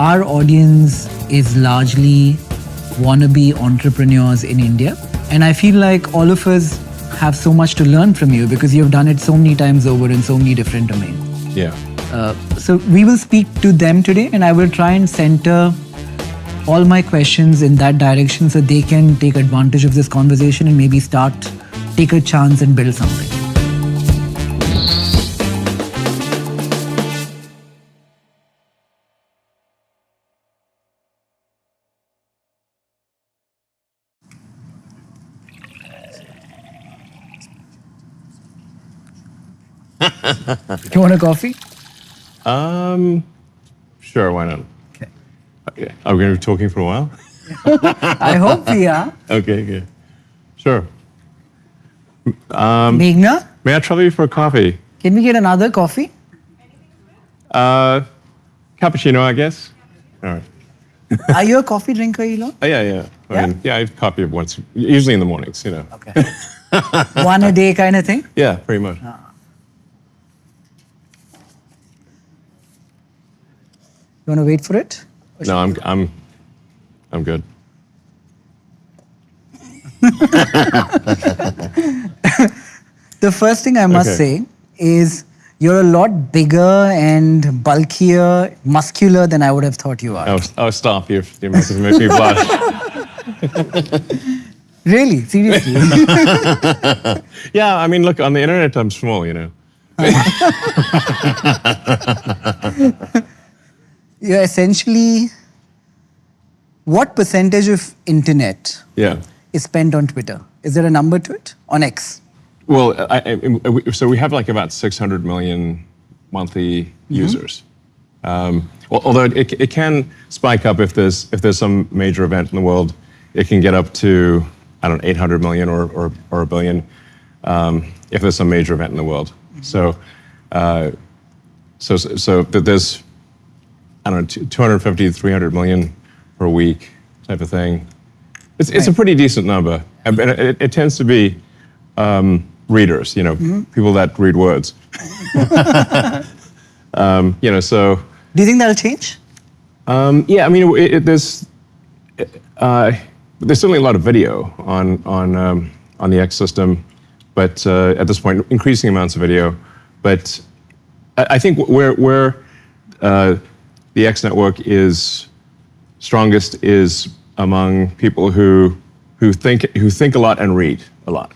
our audience is largely wannabe entrepreneurs in India. And I feel like all of us have so much to learn from you because you've done it so many times over in so many different domains. Yeah. So we will speak to them today, and I will try and center all my questions in that direction so they can take advantage of this conversation and maybe take a chance and build something. You want a coffee? Sure, why not? Okay. Are we going to be talking for a while? I hope we are. Okay, good. Sure. Meghna, May I trouble you for a coffee? can we get another coffee? Cappuccino, I guess. All right. Are you a coffee drinker, Elon? Yeah. I mean, I have coffee once, usually in the mornings, you know. Okay. One a day kind of thing? Yeah, pretty much. You want to wait for it? No, I'm good. The first thing I must say is you're a lot bigger and bulkier, muscular than I would have thought you are. Oh, stop. You're making me blush. Really? Seriously? Yeah, I mean, look, on the internet, I'm small, you know. You're essentially, what percentage of internet is spent on Twitter? Is there a number to it? On X? Well, so we have like about 600 million monthly users. Although it can spike up if there's some major event in the world, it can get up to, I don't know, 800 million or a billion if there's some major event in the world. So there's, I don't know, 250 to 300 million per week type of thing. It's a pretty decent number. And it tends to be readers, you know, people that read words. You know, so. Do you think that'll change? Yeah, I mean, there's certainly a lot of video on the X system, but at this point, increasing amounts of video. But I think where the X network is strongest is among people who think a lot and read a lot.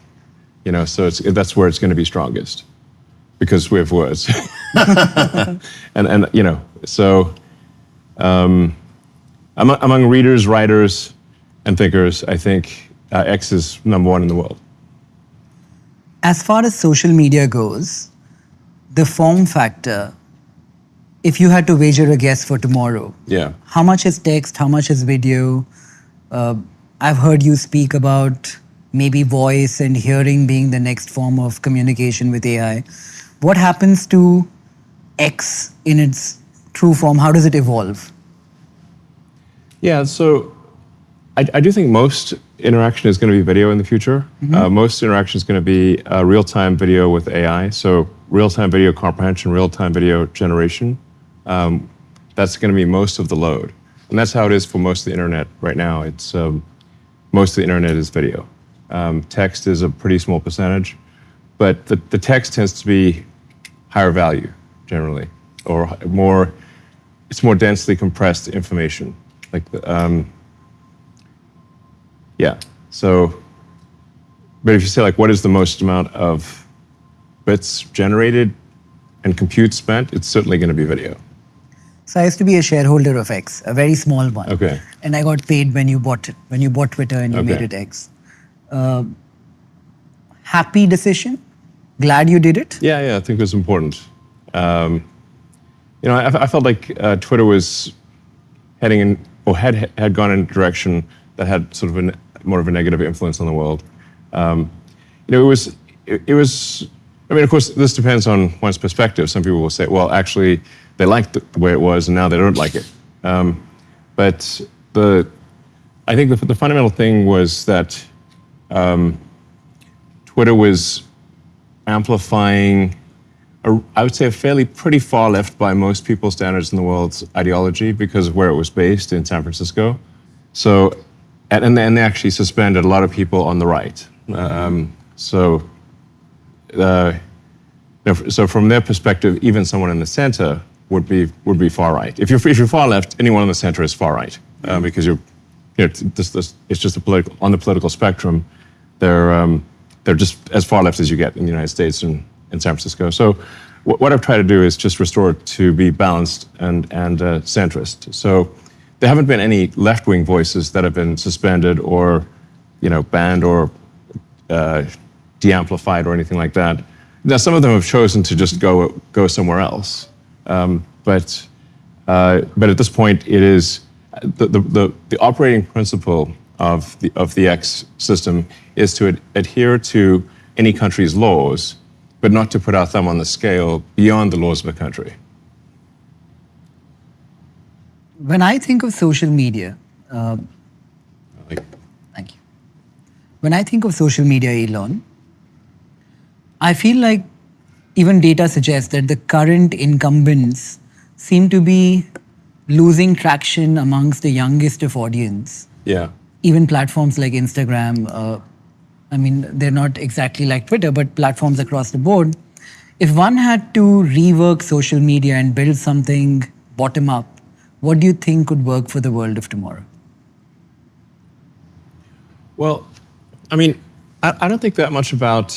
You know, so that's where it's going to be strongest because we have words. and you know, so among readers, writers, and thinkers, I think X is number one in the world. As far as social media goes, the form factor, if you had to wager a guess for tomorrow, how much is text, how much is video? I've heard you speak about maybe voice and hearing being the next form of communication with AI. What happens to X in its true form? How does it evolve? Yeah, so I do think most interaction is going to be video in the future. Most interaction is going to be real-time video with AI. So real-time video comprehension, real-time video generation. That's going to be most of the load. And that's how it is for most of the internet right now. It's most of the internet is video. Text is a pretty small percentage, but the text tends to be higher value generally, or it's more densely compressed information. Like, yeah. So, but if you say like, what is the most amount of bits generated and compute spent, it's certainly going to be video. So I used to be a shareholder of X, a very small one. Okay. And I got paid when you bought it, when you bought Twitter and you made it X. Happy decision? Glad you did it? Yeah, I think it was important. You know, I felt like Twitter was heading in, or had gone in a direction that had sort of more of a negative influence on the world. You know, it was. I mean, of course, this depends on one's perspective. Some people will say, well, actually, they liked the way it was, and now they don't like it. But I think the fundamental thing was that Twitter was amplifying I would say, pretty far left by most people's standards in the world's ideology because of where it was based in San Francisco. So, and they actually suspended a lot of people on the right. So from their perspective, even someone in the center would be far right. If you're far left, anyone in the center is far right because it's just on the political spectrum. They're just as far left as you get in the United States and in San Francisco. So what I've tried to do is just restore it to be balanced and centrist. So there haven't been any left-wing voices that have been suspended or banned or de-amplified or anything like that. Now some of them have chosen to just go somewhere else. But at this point, it is the operating principle of the X system is to adhere to any country's laws, but not to put our thumb on the scale beyond the laws of a country. When I think of social media, thank you. When I think of social media, Elon, I feel like even data suggests that the current incumbents seem to be losing traction amongst the youngest of audience. Yeah. Even platforms like Instagram, they're not exactly like Twitter, but platforms across the board. If one had to rework social media and build something bottom up, what do you think could work for the world of tomorrow? Well, I don't think that much about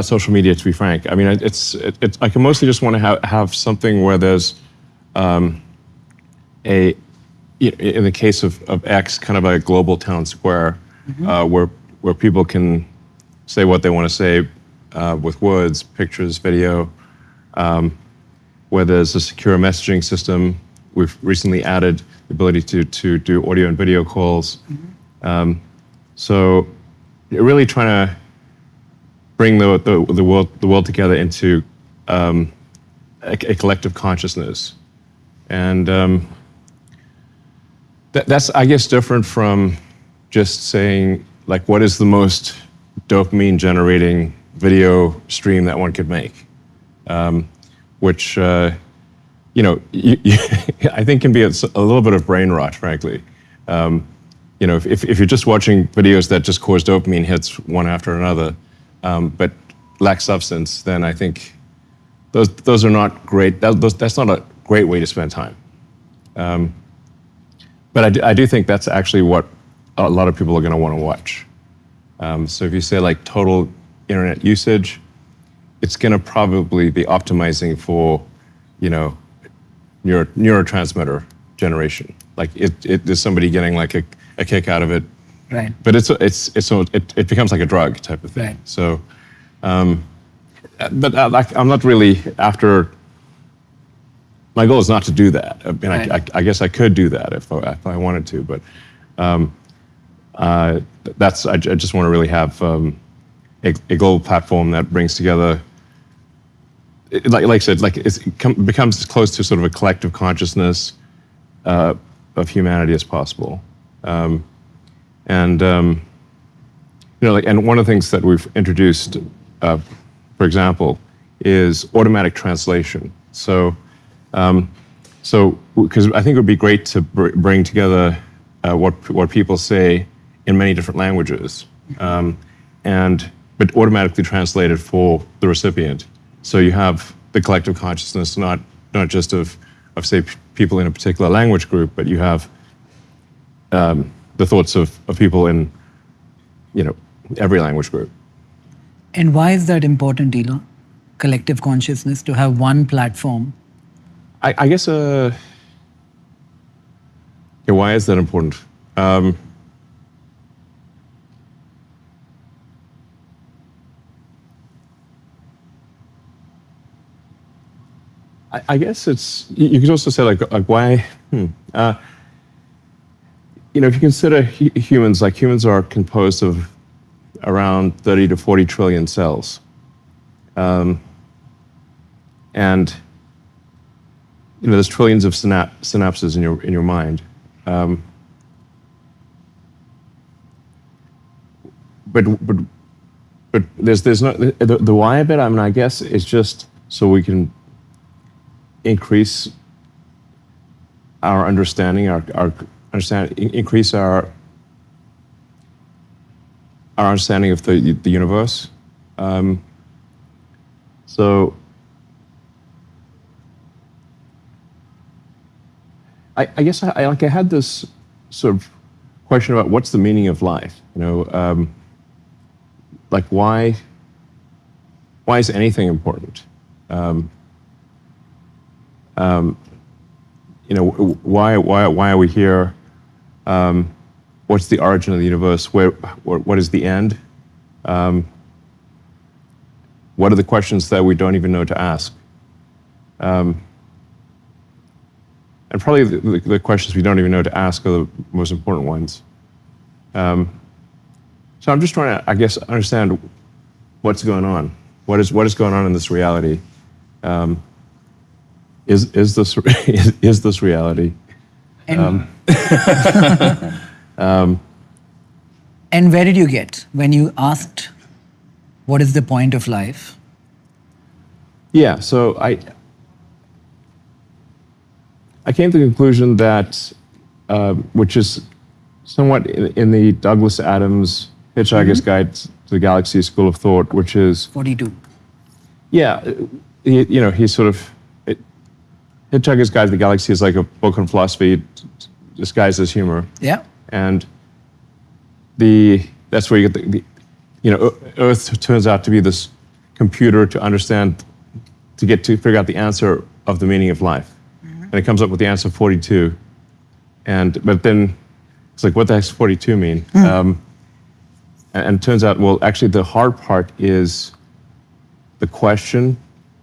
social media, to be frank. It's I can mostly just want to have something where there's in the case of X, kind of a global town square, where people can say what they want to say with words, pictures, video, where there's a secure messaging system. We've recently added the ability to do audio and video calls. So really trying to bring the world together into a collective consciousness. And that's, I guess, different from just saying, like, what is the most dopamine-generating video stream that one could make? Which, I think can be a little bit of brain rot, frankly. If you're just watching videos that just cause dopamine hits one after another, but lack substance, then I think those are not great. That's not a great way to spend time. But I do think that's actually what a lot of people are going to want to watch. So if you say like total internet usage, it's going to probably be optimizing for, neurotransmitter generation. Like there's somebody getting like a kick out of it. Right. But it becomes like a drug type of thing. Right. So, but I'm not really after. My goal is not to do that. I guess I could do that if I wanted to, but I just want to really have a global platform that brings together. Like I said, it becomes as close to sort of a collective consciousness of humanity as possible. And one of the things that we've introduced, for example, is automatic translation. So because I think it would be great to bring together what people say in many different languages, but automatically translated for the recipient. So you have the collective consciousness, not just of say people in a particular language group, but you have the thoughts of people in every language group. And why is that important, Elon? Collective consciousness, to have one platform. I guess. Why is that important? I guess it's. You could also say like why. If you consider humans, like humans are composed of around 30 to 40 trillion cells, and there's trillions of synapses in your mind. But but there's no the why of it. I mean, I guess it's just so we can increase our understanding, increase our understanding of the universe. So I guess I had this sort of question about what's the meaning of life. Like why is anything important? Why are we here? What's the origin of the universe? What is the end? What are the questions that we don't even know to ask? And probably the questions we don't even know to ask are the most important ones. So I'm just trying to, I guess, understand what's going on. What is going on in this reality? Is this reality? And, and where did you get when you asked, what is the point of life? Yeah, so I came to the conclusion that, which is somewhat in the Douglas Adams Hitchhiker's Guide to the Galaxy School of Thought, which is 42. Yeah, he sort of Hitchhiker's Guide to the Galaxy is like a book on philosophy disguised as humor. Yeah, and that's where you get Earth turns out to be this computer to figure out the answer of the meaning of life. And it comes up with the answer 42. But then it's like, what the heck's 42 mean? And it turns out, well, actually the hard part is the question,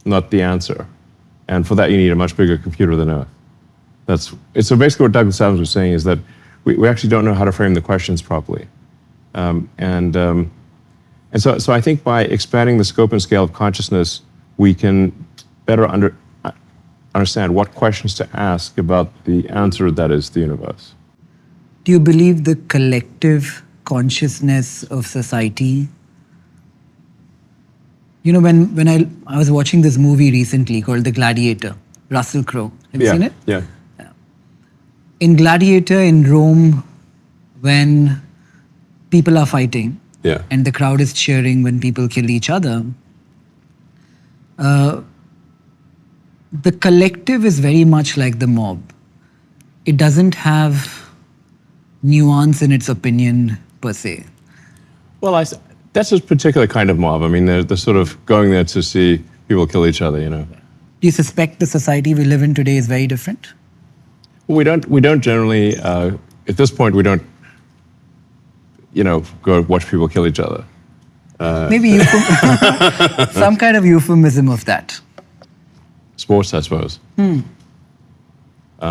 not the answer. And for that, you need a much bigger computer than Earth. So basically what Douglas Adams was saying is that we actually don't know how to frame the questions properly. So I think by expanding the scope and scale of consciousness, we can better understand what questions to ask about the answer that is the universe. Do you believe the collective consciousness of society? When I was watching this movie recently called The Gladiator, Russell Crowe. Have you seen it? Yeah. In Gladiator in Rome, when people are fighting and the crowd is cheering when people kill each other, the collective is very much like the mob. It doesn't have nuance in its opinion per se. Well, that's a particular kind of mob. I mean, they're sort of going there to see people kill each other, Do you suspect the society we live in today is very different? Well, we don't generally, at this point, we don't, go watch people kill each other. Maybe some kind of euphemism of that. Sports, I suppose.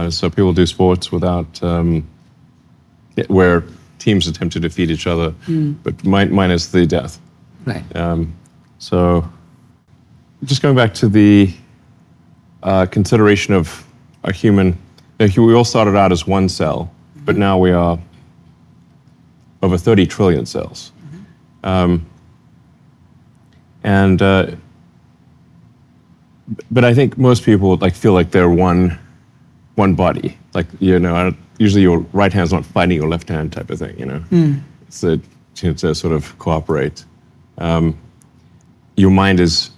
So people do sports without, where teams attempt to defeat each other, but minus the death. Right. So just going back to the consideration of a human, we all started out as one cell, but now we are over 30 trillion cells. But I think most people feel like they're one body. Usually your right hand's not fighting your left hand type of thing, It's to sort of cooperate. Your mind is,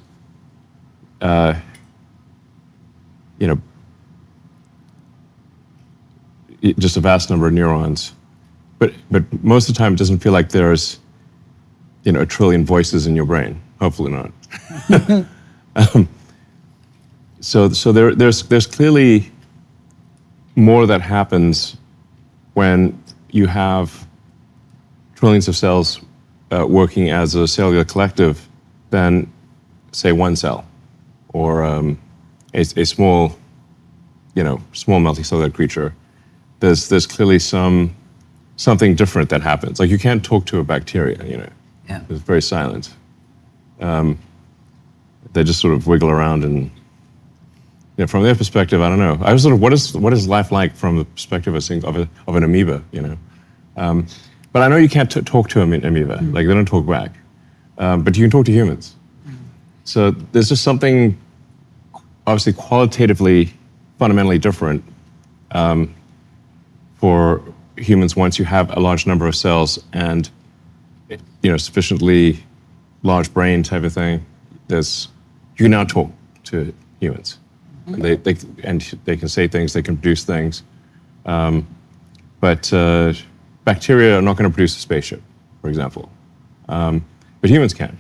just a vast number of neurons. But most of the time it doesn't feel like there's, a trillion voices in your brain. Hopefully not. So there's clearly more that happens when you have trillions of cells working as a cellular collective than, say, one cell or a small, small multicellular creature. There's clearly something different that happens. Like you can't talk to a bacteria, Yeah. It's very silent. They just sort of wiggle around and. From their perspective, I don't know. I was sort of, what is life like from the perspective of an amoeba, But I know you can't talk to an amoeba. Like they don't talk back. but you can talk to humans. So there's just something obviously qualitatively, fundamentally different for humans once you have a large number of cells and sufficiently large brain type of thing. You can now talk to humans. They can say things, they can produce things. But bacteria are not going to produce a spaceship, for example. But humans can.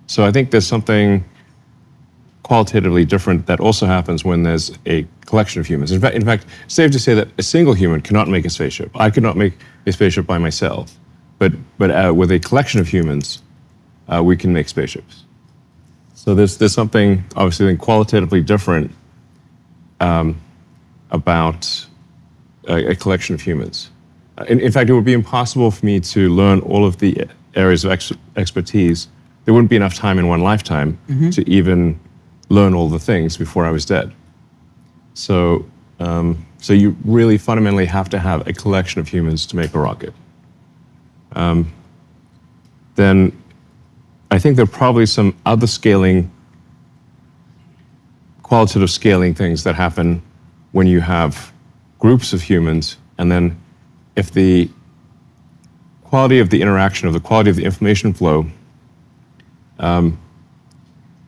So I think there's something qualitatively different that also happens when there's a collection of humans. In fact, it's safe to say that a single human cannot make a spaceship. I could not make a spaceship by myself. But with a collection of humans, we can make spaceships. So there's something obviously qualitatively different about a collection of humans. In fact, it would be impossible for me to learn all of the areas of expertise. There wouldn't be enough time in one lifetime to even learn all the things before I was dead. So you really fundamentally have to have a collection of humans to make a rocket. Then I think there are probably some other qualitative scaling things that happen when you have groups of humans, and then if the quality of the interaction, or the quality of the information flow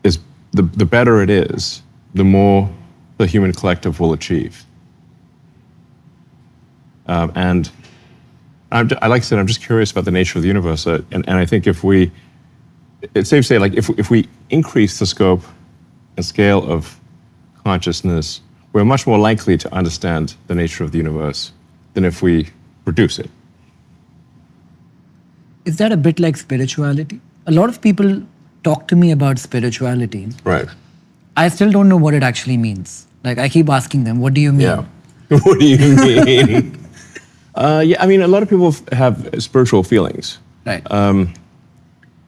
is the better it is, the more the human collective will achieve. And like I said, I'm just curious about the nature of the universe, and I think it's safe to say, like if we increase the scope and scale of consciousness, we're much more likely to understand the nature of the universe than if we reduce it. Is that a bit like spirituality? A lot of people talk to me about spirituality. Right. I still don't know what it actually means. Like, I keep asking them, what do you mean? Yeah. What do you mean? I mean, a lot of people have spiritual feelings. Right.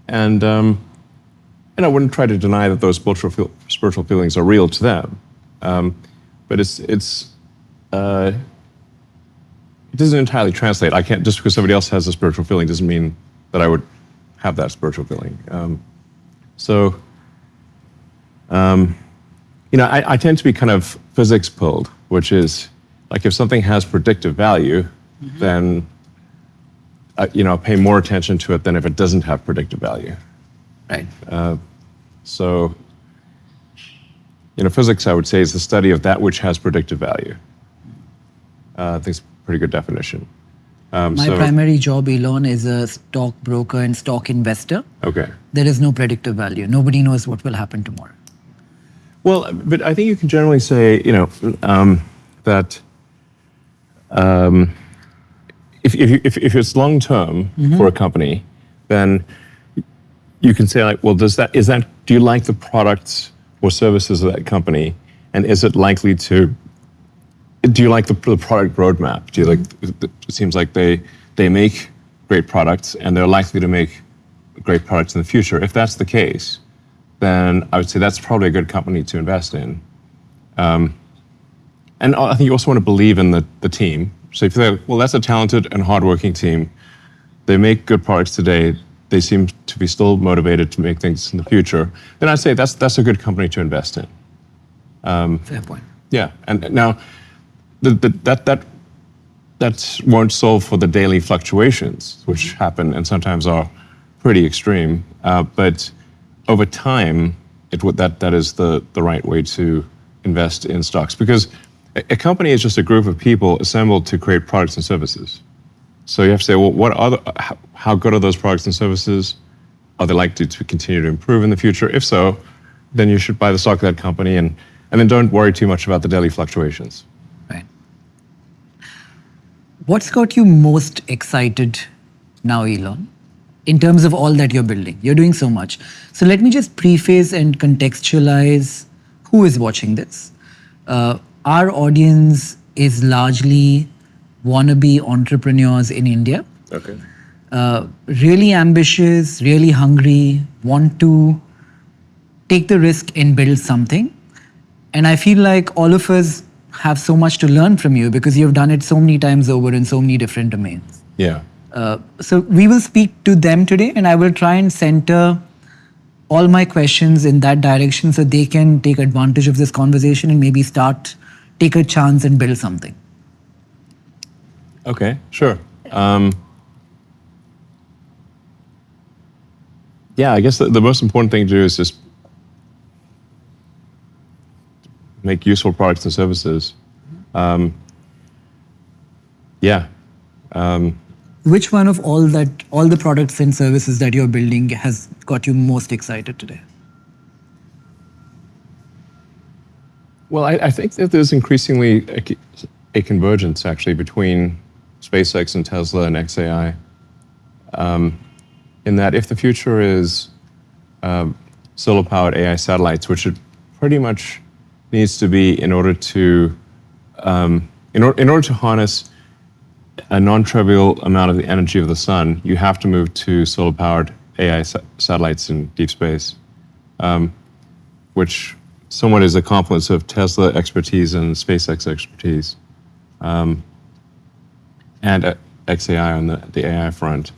And I wouldn't try to deny that those spiritual feelings are real to them. But it doesn't entirely translate. I can't, just because somebody else has a spiritual feeling doesn't mean that I would have that spiritual feeling. I tend to be kind of physics pulled, which is like if something has predictive value, then I'll pay more attention to it than if it doesn't have predictive value. Right. Physics, I would say, is the study of that which has predictive value. I think it's a pretty good definition. My primary job, Elon, is a stockbroker and stock investor. Okay. There is no predictive value. Nobody knows what will happen tomorrow. Well, but I think you can generally say, that if it's long term for a company, then you can say, like, well, do you like the products or services of that company, and is it likely to? Do you like the product roadmap? Do you like? It seems like they make great products, and they're likely to make great products in the future. If that's the case, then I would say that's probably a good company to invest in. And I think you also want to believe in the team. So if you're like, well, that's a talented and hardworking team. They make good products today. They seem to be still motivated to make things in the future. Then I'd say that's a good company to invest in. Fair point. Yeah, and now that won't solve for the daily fluctuations, which happen and sometimes are pretty extreme. But over time, that is the right way to invest in stocks, because a company is just a group of people assembled to create products and services. So you have to say, well, how good are those products and services? Are they likely to continue to improve in the future? If so, then you should buy the stock of that company, and then don't worry too much about the daily fluctuations. Right. What's got you most excited now, Elon, in terms of all that you're building? You're doing so much. So let me just preface and contextualize who is watching this. Our audience is largely wannabe entrepreneurs in India. Okay. Really ambitious, really hungry, want to take the risk and build something. And I feel like all of us have so much to learn from you because you've done it so many times over in so many different domains. Yeah. So we will speak to them today, and I will try and center all my questions in that direction so they can take advantage of this conversation and maybe take a chance and build something. Okay, sure. Yeah, I guess the most important thing to do is just make useful products and services. Which one of all the products and services that you're building has got you most excited today? Well, I think that there's increasingly a convergence actually between SpaceX and Tesla and XAI. In that if the future is solar-powered AI satellites, which it pretty much needs to be in order to harness a non-trivial amount of the energy of the sun, you have to move to solar-powered AI satellites in deep space, which somewhat is a confluence of Tesla expertise and SpaceX expertise, and XAI on the AI front.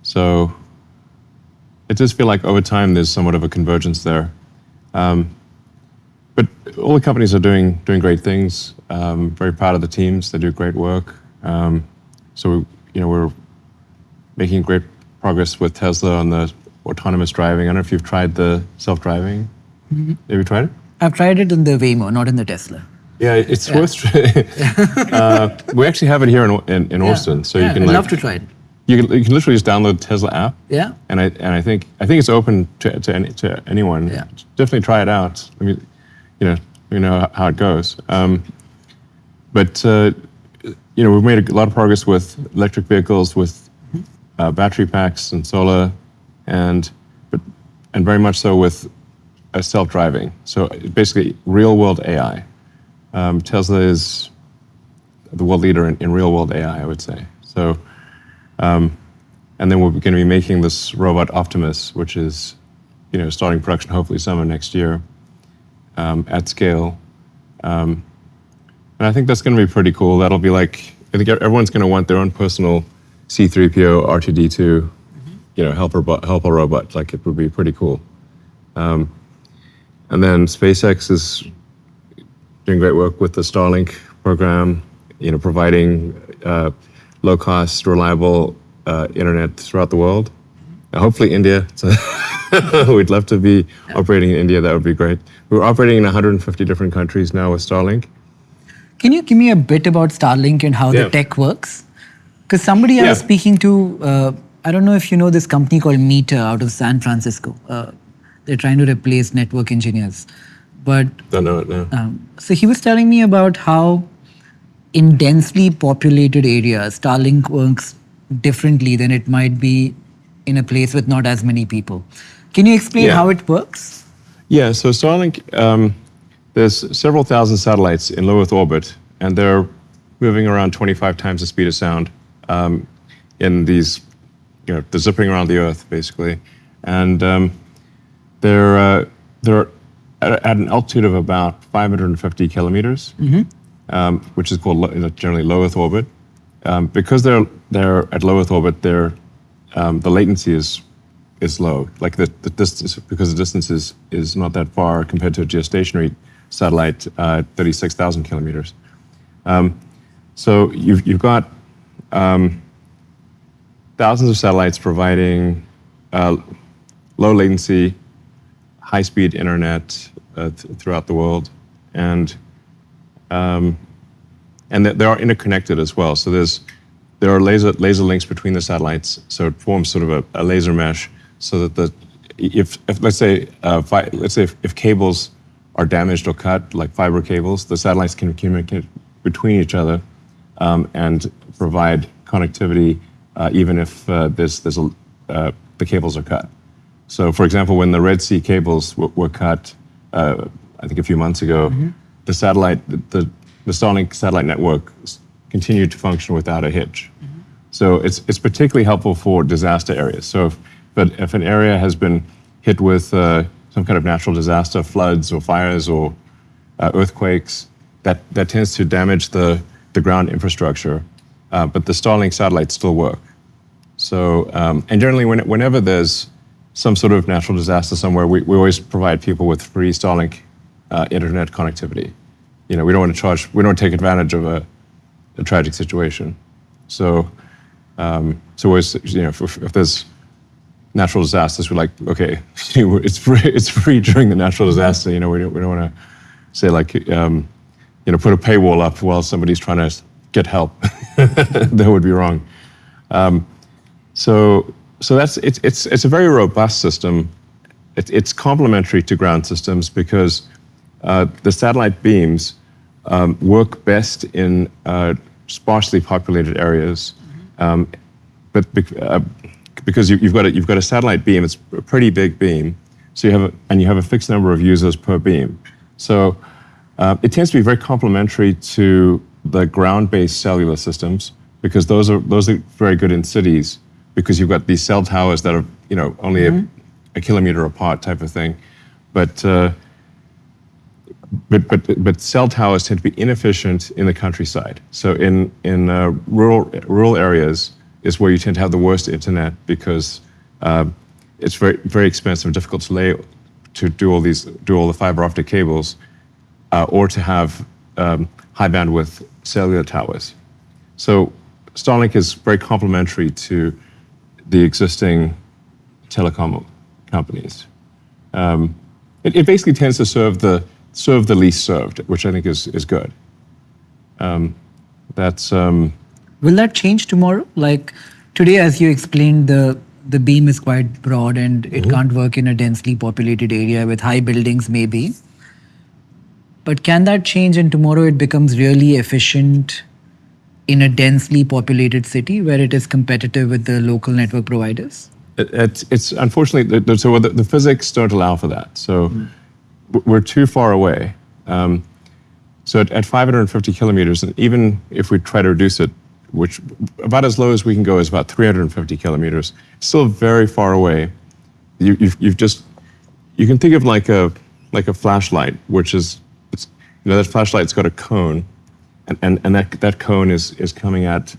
So it does feel like over time there's somewhat of a convergence there. But all the companies are doing great things. Very proud of the teams. They do great work. So we're making great progress with Tesla on the autonomous driving. I don't know if you've tried the self-driving. Mm-hmm. Have you tried it? I've tried it in the Waymo, not in the Tesla. Yeah, it's worth trying. We actually have it here in Austin, so you can. I'd love to try it. You can literally just download the Tesla app. Yeah. And I think it's open to anyone. Yeah. Definitely try it out. I mean, you know how it goes. But we've made a lot of progress with electric vehicles, with battery packs and solar, and very much so with self-driving. So basically, real-world AI. Tesla is the world leader in real-world AI, I would say. So, and then we're going to be making this robot Optimus, which is, starting production hopefully summer next year, at scale. And I think that's going to be pretty cool. That'll be like, I think everyone's going to want their own personal C-3PO, R2-D2, helper robot. Like, it would be pretty cool. And then SpaceX is doing great work with the Starlink program, providing low-cost, reliable internet throughout the world. Hopefully India. We'd love to be operating in India. That would be great. We're operating in 150 different countries now with Starlink. Can you give me a bit about Starlink and how the tech works? Because somebody I was speaking to, I don't know if you know this company called Meter out of San Francisco. They're trying to replace network engineers. But don't know it now. So he was telling me about how in densely populated areas, Starlink works differently than it might be in a place with not as many people. Can you explain how it works? Yeah, so Starlink, there's several thousand satellites in low Earth orbit, and they're moving around 25 times the speed of sound in these, they're zipping around the Earth, basically. And they're at an altitude of about 550 kilometers, which is called generally low Earth orbit. Because they're at low Earth orbit, the latency is low. Like the distance, because the distance is not that far compared to a geostationary satellite, 36,000 kilometers. So you've got thousands of satellites providing low latency, high-speed internet throughout the world, and they are interconnected as well. So there are laser links between the satellites, so it forms sort of a laser mesh, so that if let's say if cables are damaged or cut, like fiber cables, the satellites can communicate between each other and provide connectivity even if the cables are cut. So, for example, when the Red Sea cables were cut, I think a few months ago, the Starlink satellite network continued to function without a hitch. So it's particularly helpful for disaster areas. So if an area has been hit with some kind of natural disaster, floods or fires or earthquakes, that tends to damage the ground infrastructure. But the Starlink satellites still work. So, and generally, whenever there's some sort of natural disaster somewhere, we always provide people with free Starlink internet connectivity. We don't want to charge, we don't take advantage of a tragic situation. So, always, if there's natural disasters, we're like, okay, it's free during the natural disaster. We don't want to say like, put a paywall up while somebody's trying to get help. That would be wrong. So that's it's a very robust system. It's complementary to ground systems because the satellite beams work best in sparsely populated areas, but because you've got a satellite beam, it's a pretty big beam, so you have a fixed number of users per beam. So it tends to be very complementary to the ground-based cellular systems because those are very good in cities because you've got these cell towers that are only a kilometer apart type of thing, but cell towers tend to be inefficient in the countryside. So in rural areas is where you tend to have the worst internet because it's very very expensive and difficult to do all the fiber optic cables or to have high bandwidth cellular towers. So Starlink is very complementary to the existing telecom companies. It basically tends to serve the least served, which I think is good. Will that change tomorrow? Like today, as you explained, the beam is quite broad and it can't work in a densely populated area with high buildings maybe. But can that change and tomorrow it becomes really efficient in a densely populated city where it is competitive with the local network providers? It's unfortunately, the physics don't allow for that. So we're too far away. So at 550 kilometers, and even if we try to reduce it, which about as low as we can go is about 350 kilometers, still very far away. You can think of like a flashlight, which is, that flashlight's got a cone, and that cone is coming at,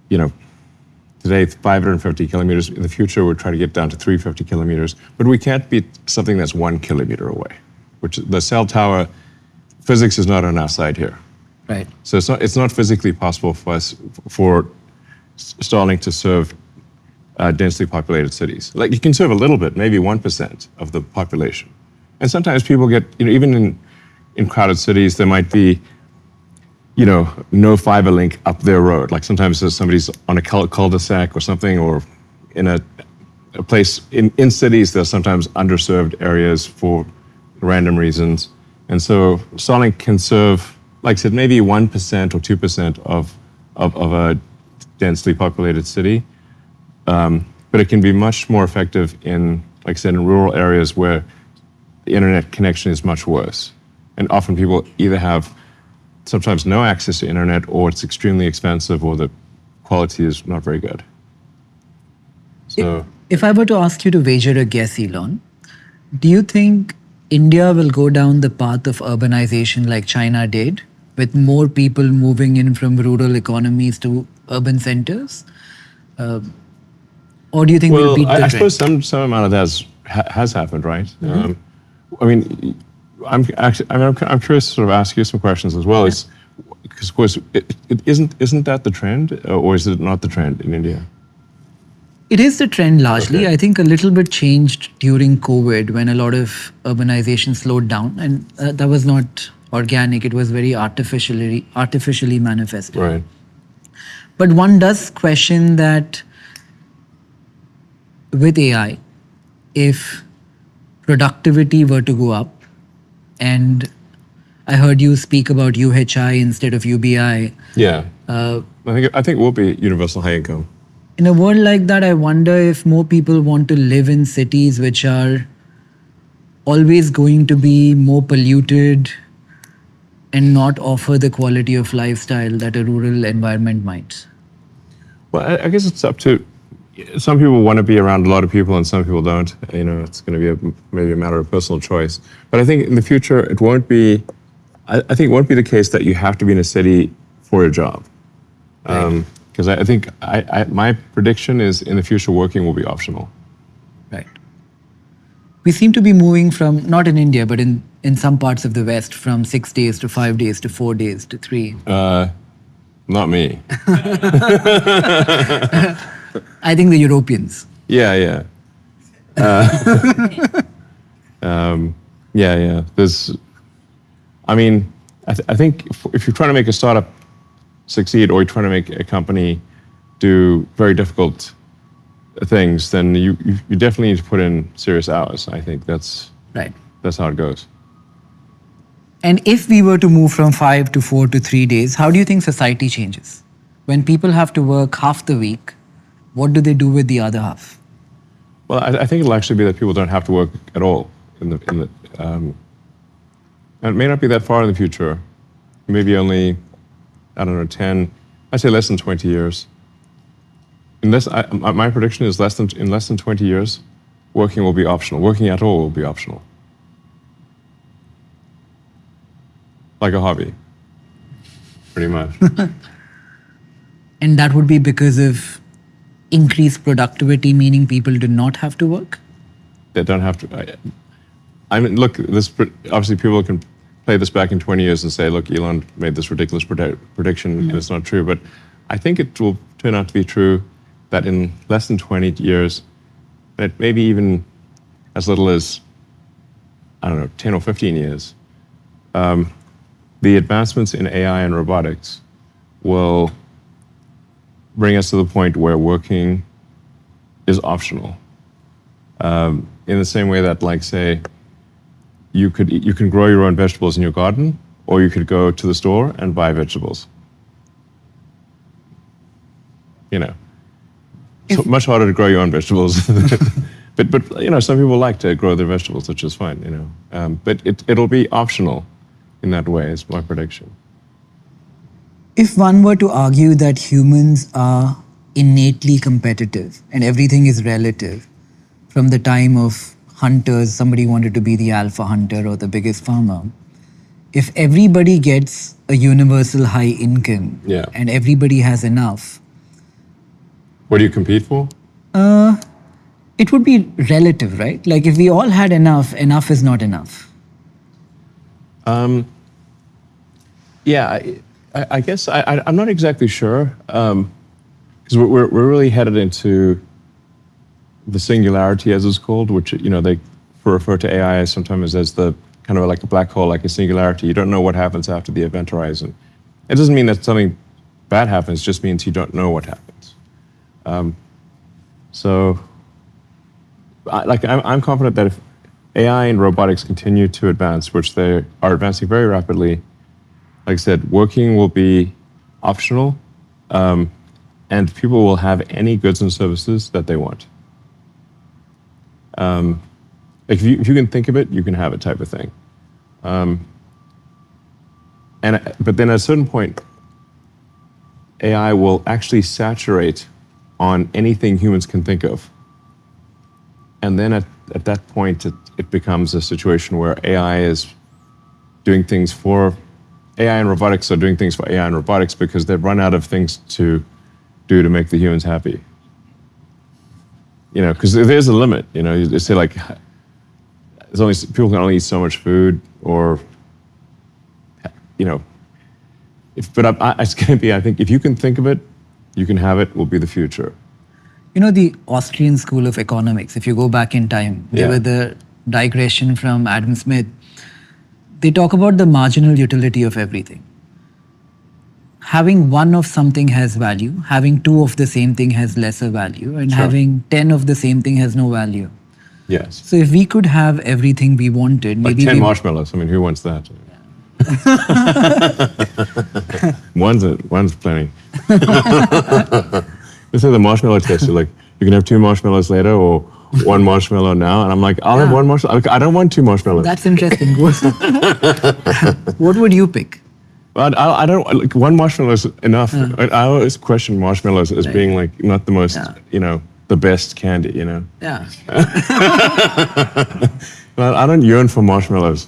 today 550 kilometers. In the future, we'll try to get down to 350 kilometers, but we can't beat something that's 1 kilometer away, which the cell tower, physics is not on our side here. Right. So it's not physically possible for Starlink to serve densely populated cities. Like you can serve a little bit, maybe 1% of the population. And sometimes people get, even in crowded cities, there might be, no fiber link up their road. Like sometimes somebody's on a cul-de-sac or something, or in a place in cities, there's sometimes underserved areas for random reasons. And so Starlink can serve, like I said, maybe 1% or 2% of a densely populated city. But it can be much more effective in, like I said, in rural areas where the internet connection is much worse. And often people either have sometimes no access to internet, or it's extremely expensive, or the quality is not very good. So, if I were to ask you to wager a guess, Elon, do you think India will go down the path of urbanization like China did, with more people moving in from rural economies to urban centers? Or do you think we'll beat the trend? I suppose some amount of that has happened, right? I'm curious to sort of ask you some questions as well. Because of course, isn't that the trend, or is it not the trend in India? It is the trend largely. Okay. I think a little bit changed during COVID when a lot of urbanization slowed down, and that was not organic. It was very artificially manifested. Right. But one does question that with AI, if productivity were to go up, and I heard you speak about UHI instead of UBI. Yeah. I think it will be universal high income. In a world like that, I wonder if more people want to live in cities which are always going to be more polluted and not offer the quality of lifestyle that a rural environment might. Well, I guess it's up to, some people want to be around a lot of people and some people don't. It's going to be maybe a matter of personal choice. But I think in the future, it won't be, I think it won't be the case that you have to be in a city for a job. Right. Because I think my prediction is in the future, working will be optional. Right. We seem to be moving from, not in India, but in some parts of the West, from 6 days to 5 days to 4 days to 3. Not me. I think the Europeans. Yeah. There's, I think if you're trying to make a startup succeed, or you're trying to make a company do very difficult things, then you definitely need to put in serious hours. I think that's right. That's how it goes. And if we were to move from 5 to 4 to 3 days, how do you think society changes? When people have to work half the week, what do they do with the other half? Well, I think it'll actually be that people don't have to work at all. And it may not be that far in the future. Maybe only, I don't know, 10, I'd say less than 20 years. My prediction is in less than 20 years, working will be optional. Working at all will be optional. Like a hobby, pretty much. And that would be because of increased productivity, meaning people do not have to work? They don't have to. I mean, look, obviously people can play this back in 20 years and say, look, Elon made this ridiculous prediction and it's not true. But I think it will turn out to be true that in less than 20 years, that maybe even as little as, 10 or 15 years, the advancements in AI and robotics will bring us to the point where working is optional. In the same way that, like, say, you can grow your own vegetables in your garden, or you could go to the store and buy vegetables. So much harder to grow your own vegetables. but some people like to grow their vegetables, which is fine. But it'll be optional in that way. Is my prediction. If one were to argue that humans are innately competitive and everything is relative, from the time of hunters, somebody wanted to be the alpha hunter or the biggest farmer. If everybody gets a universal high income and everybody has enough, what do you compete for? It would be relative, right? Like if we all had enough, enough is not enough. I guess I'm not exactly sure, because we're really headed into the singularity, as it's called, which they refer to AI sometimes as the kind of like a black hole, like a singularity. You don't know what happens after the event horizon. It doesn't mean that something bad happens; it just means you don't know what happens. I'm confident that if AI and robotics continue to advance, which they are advancing very rapidly, like I said, working will be optional, and people will have any goods and services that they want. If you can think of it, you can have it, type of thing. But then at a certain point, AI will actually saturate on anything humans can think of. And then at that point, it becomes a situation where AI and robotics are doing things for AI and robotics because they've run out of things to do to make the humans happy. Because there's a limit. You say like, people can only eat so much food, or it's going to be. I think if you can think of it, you can have it. Will be the future. The Austrian School of Economics. If you go back in time, they were the digression from Adam Smith. They talk about the marginal utility of everything. Having one of something has value, having two of the same thing has lesser value, and having 10 of the same thing has no value. Yes. So if we could have everything we wanted, like maybe 10 marshmallows. I mean, who wants that? One's plenty. They say the marshmallow test. You're like, you can have 2 marshmallows later, or 1 marshmallow now, and I'm like, I'll have 1 marshmallow. I don't want 2 marshmallows. That's interesting. What would you pick? But I don't like 1 marshmallow is enough. I always question marshmallows as being like not the most, the best candy. Yeah. Well, I don't yearn for marshmallows.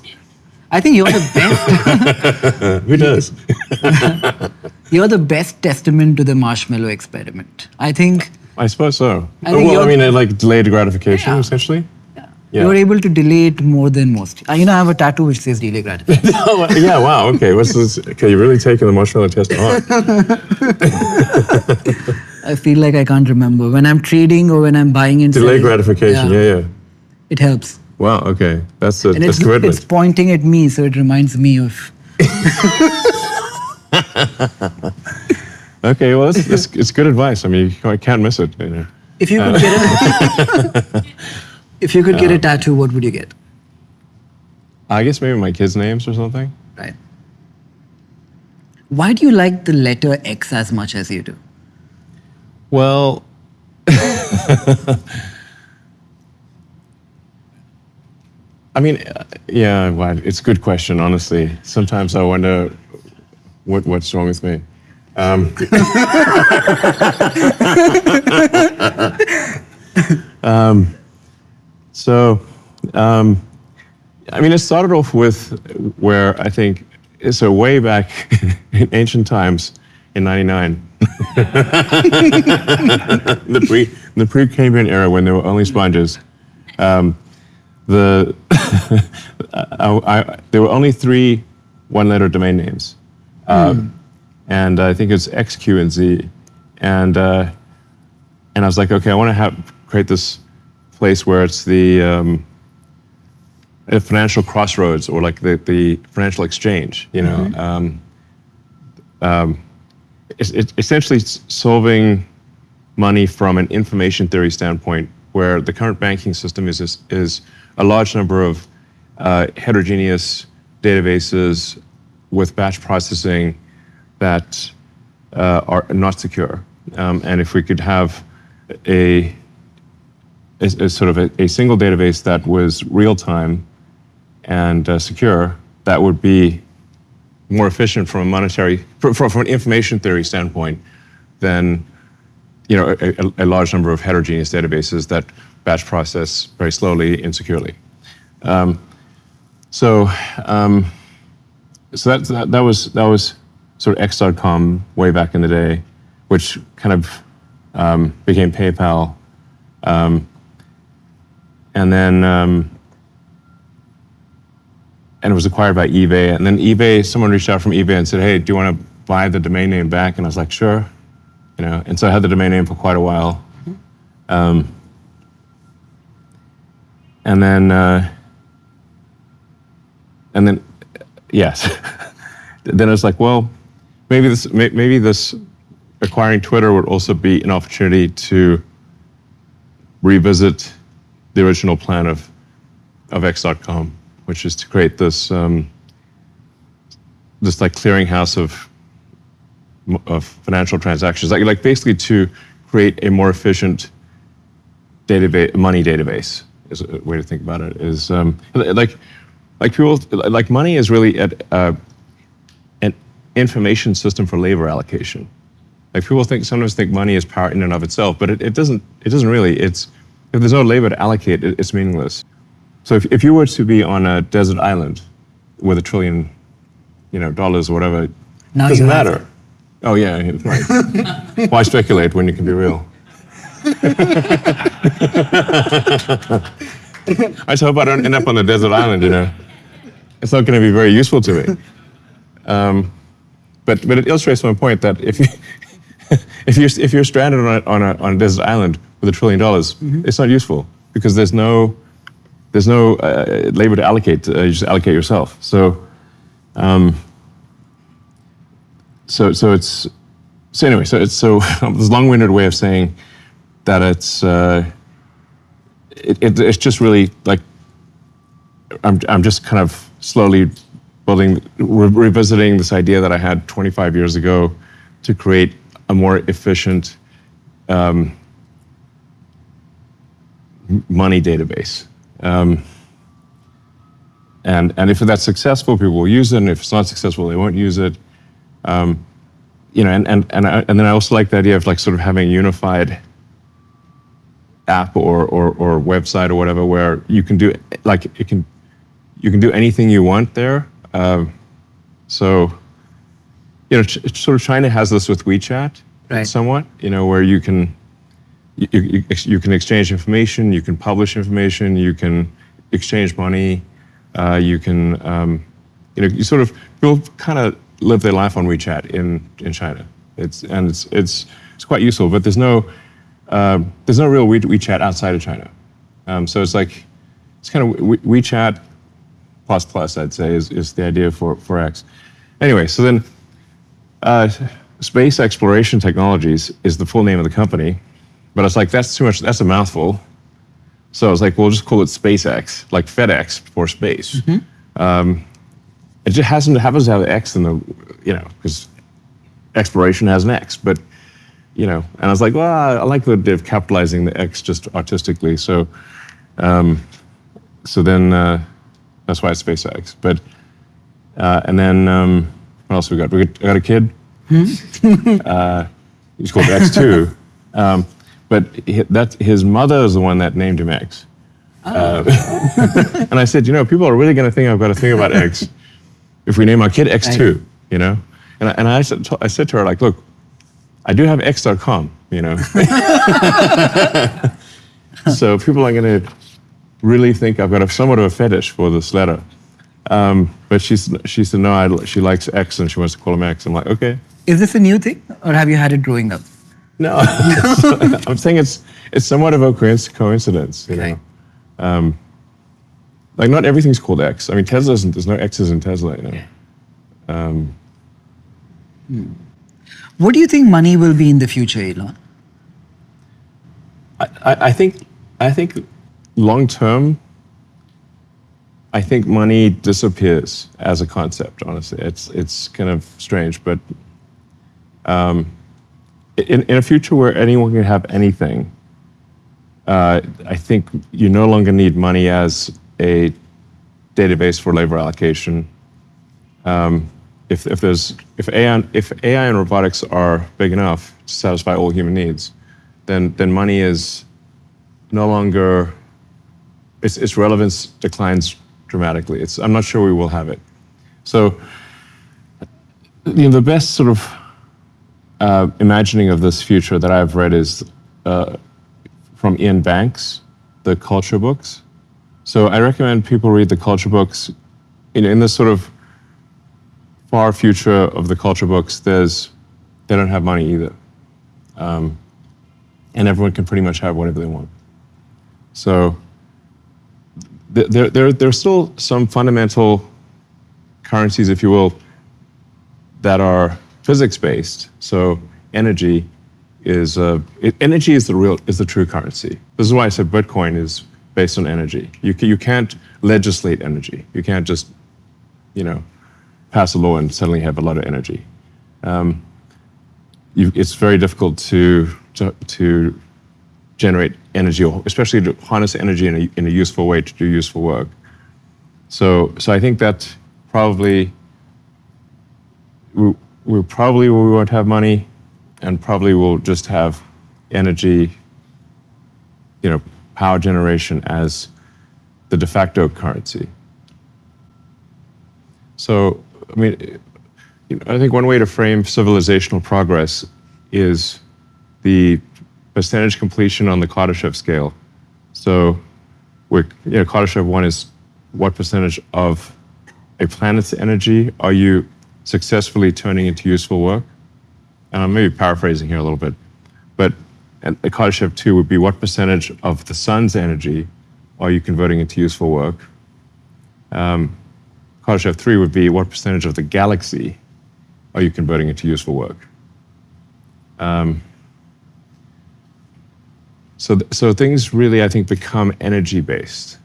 I think you're the best. Who does? You're the best testament to the marshmallow experiment. I think. I suppose so. It delayed gratification, essentially. Yeah. You're able to delay it more than most. I have a tattoo which says delay gratification. Yeah, wow, okay. What's this? Okay, you're really taking the marshmallow test on. I feel like I can't remember. When I'm trading or when I'm buying and delay gratification, yeah. It helps. Wow, okay. That's commitment. It's pointing at me, so it reminds me of... Okay, well, it's good advice. I mean, I can't miss it. If you could if you could get a tattoo, what would you get? I guess maybe my kids' names or something. Right. Why do you like the letter X as much as you do? Well, I mean, well, it's a good question, honestly. Sometimes I wonder what's wrong with me. I mean, it started off with where I think, so way back in ancient times, in '99, the pre-Cambrian era when there were only sponges, there were only 3 one-letter domain names, and I think it's X, Q, and Z, and I was like, okay, I want to create this place where it's the financial crossroads, or like the financial exchange, It's essentially solving money from an information theory standpoint, where the current banking system is a large number of heterogeneous databases with batch processing that are not secure. And if we could have a sort of a single database that was real time and secure, that would be more efficient from an information theory standpoint than a large number of heterogeneous databases that batch process very slowly, insecurely. So that was sort of X.com way back in the day, which kind of became PayPal, and then and it was acquired by eBay. And then someone reached out from eBay and said, "Hey, do you want to buy the domain name back?" And I was like, "Sure." And so I had the domain name for quite a while. And then, yes. Then I was like, well, maybe this acquiring Twitter would also be an opportunity to revisit the original plan of X.com, which is to create this like clearinghouse of financial transactions, like basically to create a more efficient money database, is a way to think about it. Is like people, like money is really an information system for labor allocation. Like people sometimes think money is power in and of itself, but it doesn't really. If there's no labor to allocate, it's meaningless. So if you were to be on a desert island with $1 trillion, dollars or whatever, it doesn't matter. Oh yeah, right. Why speculate when it can be real? I just hope I don't end up on a desert island. It's not going to be very useful to me. But it illustrates my point that if you're stranded on a desert island with $1 trillion, it's not useful because there's no labor to allocate. You just allocate yourself. So it's this long-winded way of saying that it's just really like I'm just kind of slowly revisiting this idea that I had 25 years ago to create a more efficient money database. And if that's successful, people will use it, and if it's not successful, they won't use it. And then I also like the idea of like sort of having a unified app or website or whatever where you can do you can do anything you want there. So sort of China has this with WeChat, Right. somewhat, where you can exchange information, you can publish information, you can exchange money, you can, people kind of live their life on WeChat in China. It's quite useful, but there's no real WeChat outside of China. So it's kind of WeChat plus, I'd say, is the idea for X. Anyway, so then Space Exploration Technologies is the full name of the company, but it's that's too much, that's a mouthful. So I was we'll just call it SpaceX, like FedEx for space. It just happens to have an X in the, because exploration has an X, but, and I was well, I like the idea of capitalizing the X just artistically. So then that's why it's SpaceX. But, and then, what else we got? I got a kid. He's called X2. But his mother is the one that named him X. And I said, people are really going to think I've got to think about X if we name our kid X2, And I said to her, look, I do have X.com, So people are going to really think I've got somewhat of a fetish for this letter. But she said, no, she likes X and she wants to call him X. I'm like, okay. Is this a new thing or have you had it growing up? No, I'm saying it's somewhat of a coincidence, not everything's called X. I mean, there's no X's in Tesla, What do you think money will be in the future, Elon? I think long term, I think money disappears as a concept. Honestly, it's kind of strange, but in a future where anyone can have anything, I think you no longer need money as a database for labor allocation. If AI and robotics are big enough to satisfy all human needs, then money is no longer, its relevance declines dramatically. I'm not sure we will have it. So, the best sort of imagining of this future that I've read is from Ian Banks, the culture books. So I recommend people read the culture books. In this sort of far future of the culture books, they don't have money either. And everyone can pretty much have whatever they want. So there's still some fundamental currencies, if you will, that are physics-based. So energy is the true currency. This is why I said Bitcoin is based on energy. You can't legislate energy. You can't just, pass a law and suddenly have a lot of energy. It's very difficult to generate energy, or especially to harness energy in a useful way to do useful work. So I think that probably we won't have money, and probably we'll just have energy, power generation as the de facto currency. So, I mean, I think one way to frame civilizational progress is the percentage completion on the Kardashev scale. So, Kardashev 1 is what percentage of a planet's energy are you successfully turning into useful work? And I'm maybe paraphrasing here a little bit, but the Kardashev 2 would be what percentage of the sun's energy are you converting into useful work? Kardashev 3 would be what percentage of the galaxy are you converting into useful work? So things really, I think, become energy-based.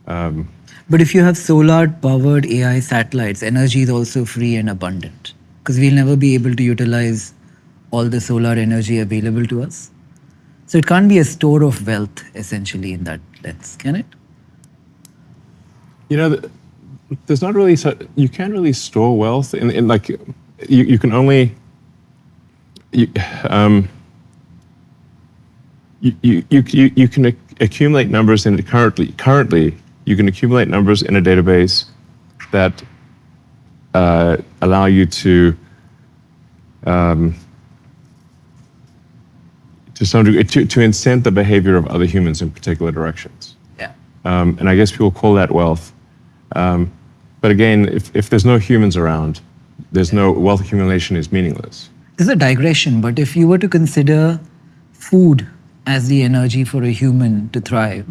But if you have solar-powered AI satellites, energy is also free and abundant, because we'll never be able to utilize all the solar energy available to us. So it can't be a store of wealth, essentially, in that sense, can it? There's not really, you can't really store wealth in like, you can only, you can accumulate numbers in currently you can accumulate numbers in a database that allow you to to some degree, to incent the behavior of other humans in particular directions. Yeah. And I guess people call that wealth. But again, if there's no humans around, there's no wealth accumulation is meaningless. This is a digression, but if you were to consider food as the energy for a human to thrive.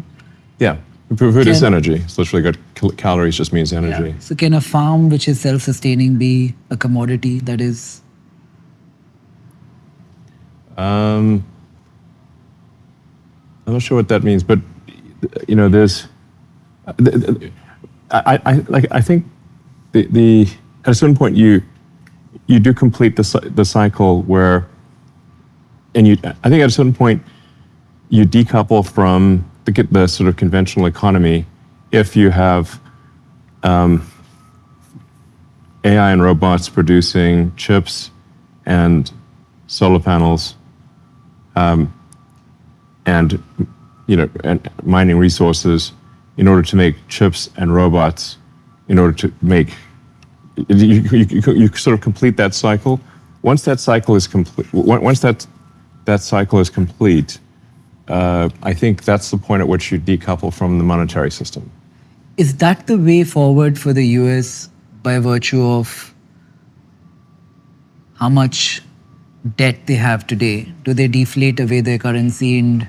Yeah, food is energy. It's literally got calories, just means energy. Yeah. So can a farm which is self-sustaining be a commodity that is? I'm not sure what that means, but you know, there's. I think at a certain point you do complete the cycle where, and I think at a certain point you decouple from the sort of conventional economy if you have AI and robots producing chips and solar panels, and mining resources in order to make chips and robots, in order to make, you sort of complete that cycle. Once that cycle is complete, I think that's the point at which you decouple from the monetary system. Is that the way forward for the US by virtue of how much debt they have today? Do they deflate away their currency and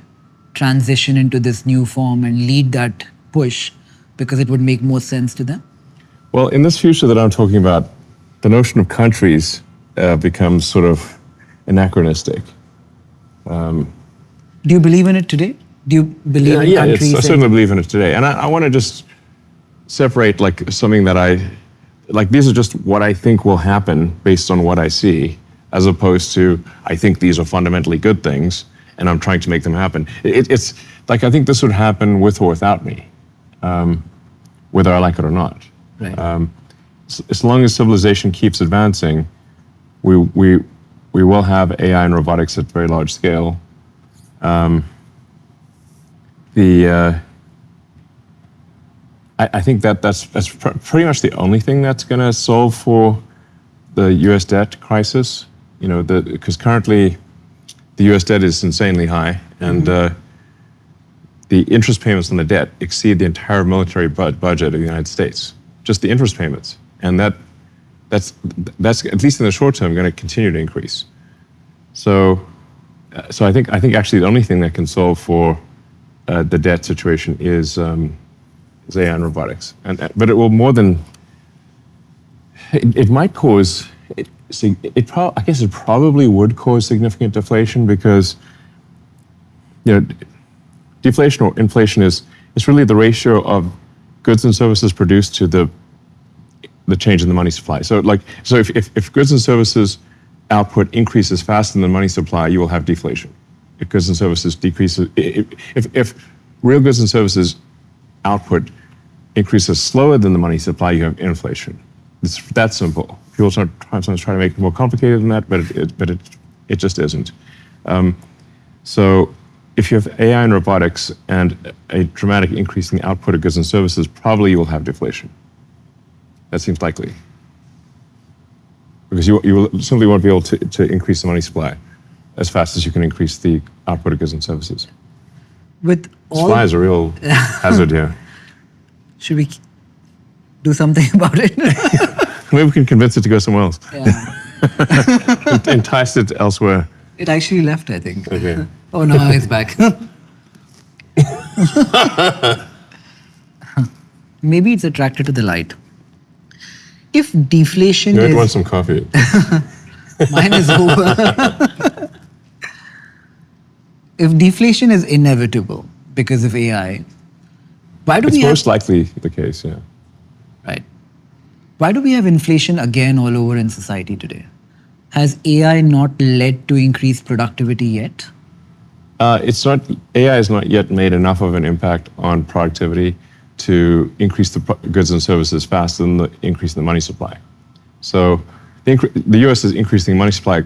transition into this new form and lead that push because it would make more sense to them? Well, in this future that I'm talking about, the notion of countries becomes sort of anachronistic. Do you believe in it today? Do you believe in countries? I certainly believe in it today. And I want to just separate like something that these are just what I think will happen based on what I see, as opposed to I think these are fundamentally good things and I'm trying to make them happen. It's like I think this would happen with or without me, whether I like it or not. Right. As long as civilization keeps advancing, we will have AI and robotics at very large scale. I think that's pretty much the only thing that's going to solve for the U.S. debt crisis. You know, because currently the U.S. debt is insanely high, and the interest payments on the debt exceed the entire military budget of the United States. Just the interest payments, and that's at least in the short term going to continue to increase. So I think actually the only thing that can solve for the debt situation is AI and robotics, but it will more than it might cause. I guess it probably would cause significant deflation because deflation or inflation is really the ratio of goods and services produced to the change in the money supply. So if goods and services output increases faster than the money supply, you will have deflation. If goods and services decreases, if real goods and services output increases slower than the money supply, you have inflation. It's that simple. People sometimes try to make it more complicated than that, but it just isn't. So if you have AI and robotics and a dramatic increase in the output of goods and services, probably you will have deflation. That seems likely. Because you will simply won't be able to increase the money supply as fast as you can increase the output of goods and services. Supply is a real hazard here. Should we do something about it? Maybe we can convince it to go somewhere else. Yeah. Entice it elsewhere. It actually left, I think. Okay. Oh, no, it's back. Maybe it's attracted to the light. If deflation You might want some coffee. Mine is over. If deflation is inevitable because of AI, why do it's we most likely the case, yeah. Right. Why do we have inflation again all over in society today? Has AI not led to increased productivity yet? AI has not yet made enough of an impact on productivity to increase the goods and services faster than the increase in the money supply. So the U.S. is increasing money supply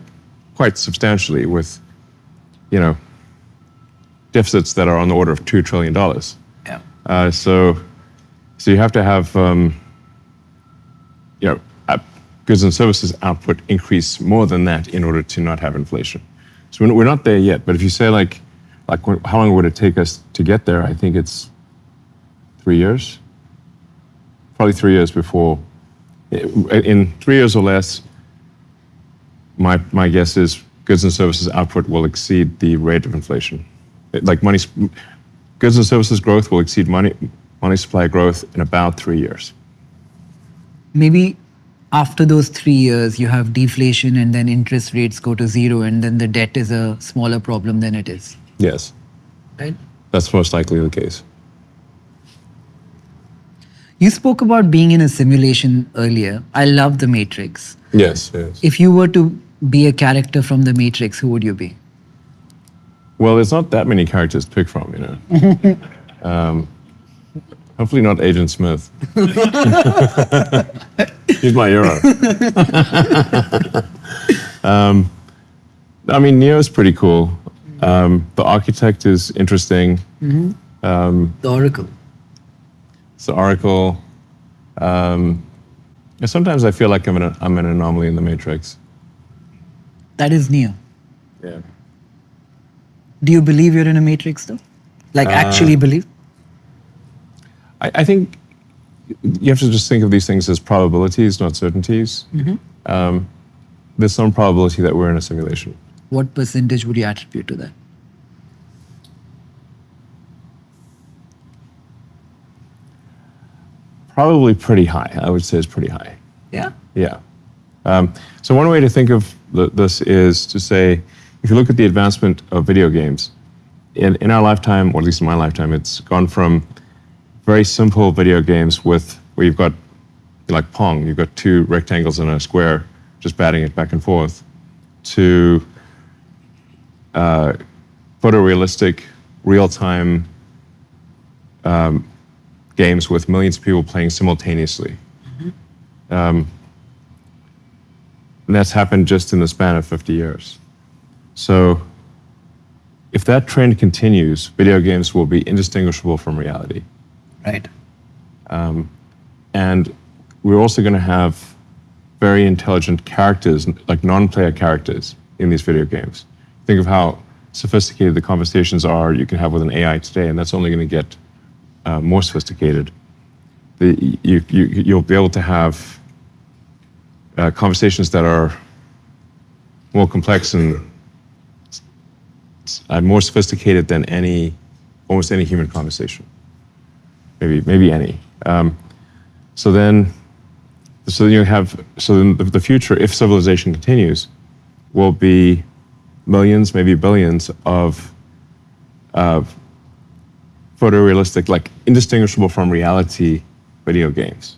quite substantially with, deficits that are on the order of $2 trillion. So you have to have, goods and services output increase more than that in order to not have inflation. So we're not there yet. But if you say how long would it take us to get there? I think it's 3 years. Probably 3 years before. In 3 years or less, my guess is goods and services output will exceed the rate of inflation. Goods and services growth will exceed money supply growth in about 3 years. Maybe after those 3 years, you have deflation and then interest rates go to zero and then the debt is a smaller problem than it is. Yes. Right? That's most likely the case. You spoke about being in a simulation earlier. I love The Matrix. Yes. If you were to be a character from The Matrix, who would you be? Well, there's not that many characters to pick from, Hopefully not Agent Smith. He's my hero. Neo's pretty cool. The Architect is interesting. The Oracle. It's the Oracle. Sometimes I feel like I'm an anomaly in the Matrix. That is Neo. Yeah. Do you believe you're in a Matrix, though? Actually believe? I think you have to just think of these things as probabilities, not certainties. There's some probability that we're in a simulation. What percentage would you attribute to that? Probably pretty high. I would say it's pretty high. Yeah? Yeah. So one way to think of this is to say, if you look at the advancement of video games, in our lifetime, or at least in my lifetime, it's gone from very simple video games where you've got, like Pong, you've got two rectangles and a square, just batting it back and forth, to photorealistic, real-time games with millions of people playing simultaneously. And that's happened just in the span of 50 years. So if that trend continues, video games will be indistinguishable from reality. Right. And we're also going to have very intelligent characters, like non-player characters, in these video games. Think of how sophisticated the conversations are you can have with an AI today, and that's only going to get more sophisticated. You'll be able to have conversations that are more complex and more sophisticated than almost any human conversation. Maybe any. So then the future, if civilization continues, will be millions, maybe billions of photorealistic, like indistinguishable from reality video games,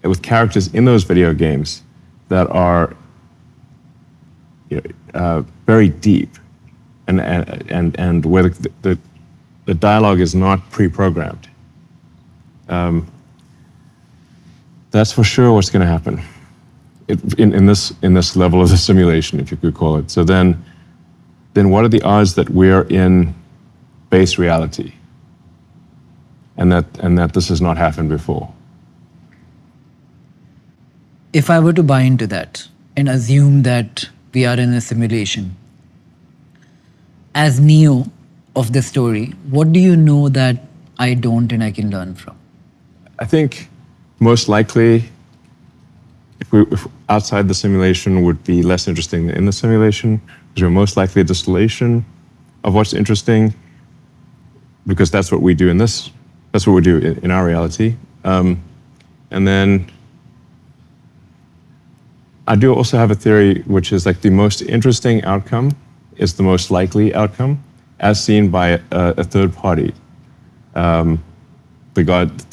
and with characters in those video games that are very deep, and where the dialogue is not pre-programmed. That's for sure what's going to happen in this level of the simulation, if you could call it. So then what are the odds that we're in base reality, and that this has not happened before? If I were to buy into that and assume that we are in a simulation, as Neo of the story, what do you know that I don't and I can learn from? I think most likely, if outside the simulation would be less interesting than in the simulation, because we're most likely a distillation of what's interesting, because that's what we do that's what we do in our reality. And then I do also have a theory, which is like the most interesting outcome is the most likely outcome, as seen by a third party, the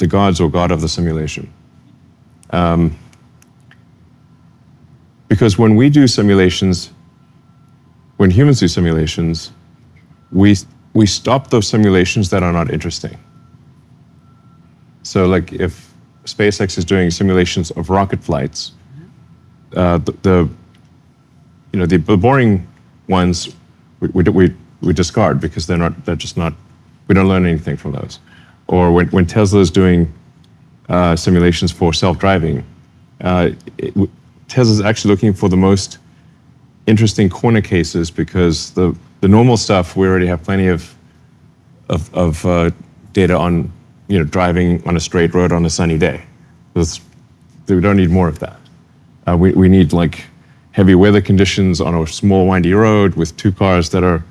gods or god of the simulation. Because when we do simulations, when humans do simulations, we stop those simulations that are not interesting. So like if SpaceX is doing simulations of rocket flights, the boring ones we discard because they're just not, we don't learn anything from those. Or when Tesla is doing simulations for self-driving, Tesla's actually looking for the most interesting corner cases, because the normal stuff, we already have plenty of data on, driving on a straight road on a sunny day. We don't need more of that. We need like heavy weather conditions on a small windy road with two cars that are,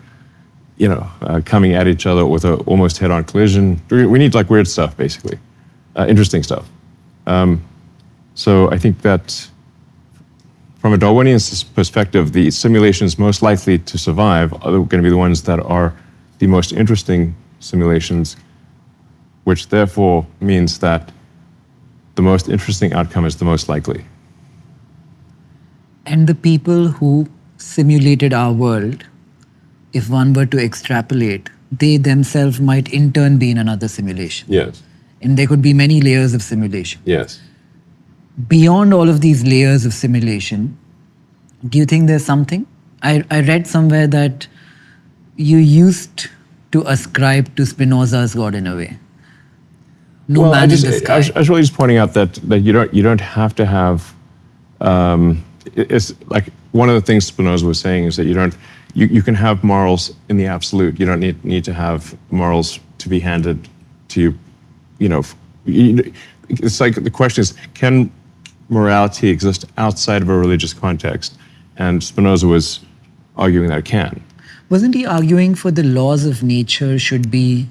coming at each other with a almost head-on collision. We need like weird stuff, basically, interesting stuff. So I think that from a Darwinian perspective, the simulations most likely to survive are going to be the ones that are the most interesting simulations, which therefore means that the most interesting outcome is the most likely. And the people who simulated our world, if one were to extrapolate, they themselves might in turn be in another simulation. Yes. And there could be many layers of simulation. Yes. Beyond all of these layers of simulation, do you think there's something? I read somewhere that you used to ascribe to Spinoza's God in a way. No man in the sky. I was really just pointing out that you don't have to have. It's like one of the things Spinoza was saying is that you can have morals in the absolute. You don't need to have morals to be handed to you. It's like the question is, can morality exist outside of a religious context? And Spinoza was arguing that it can. Wasn't he arguing for the laws of nature should be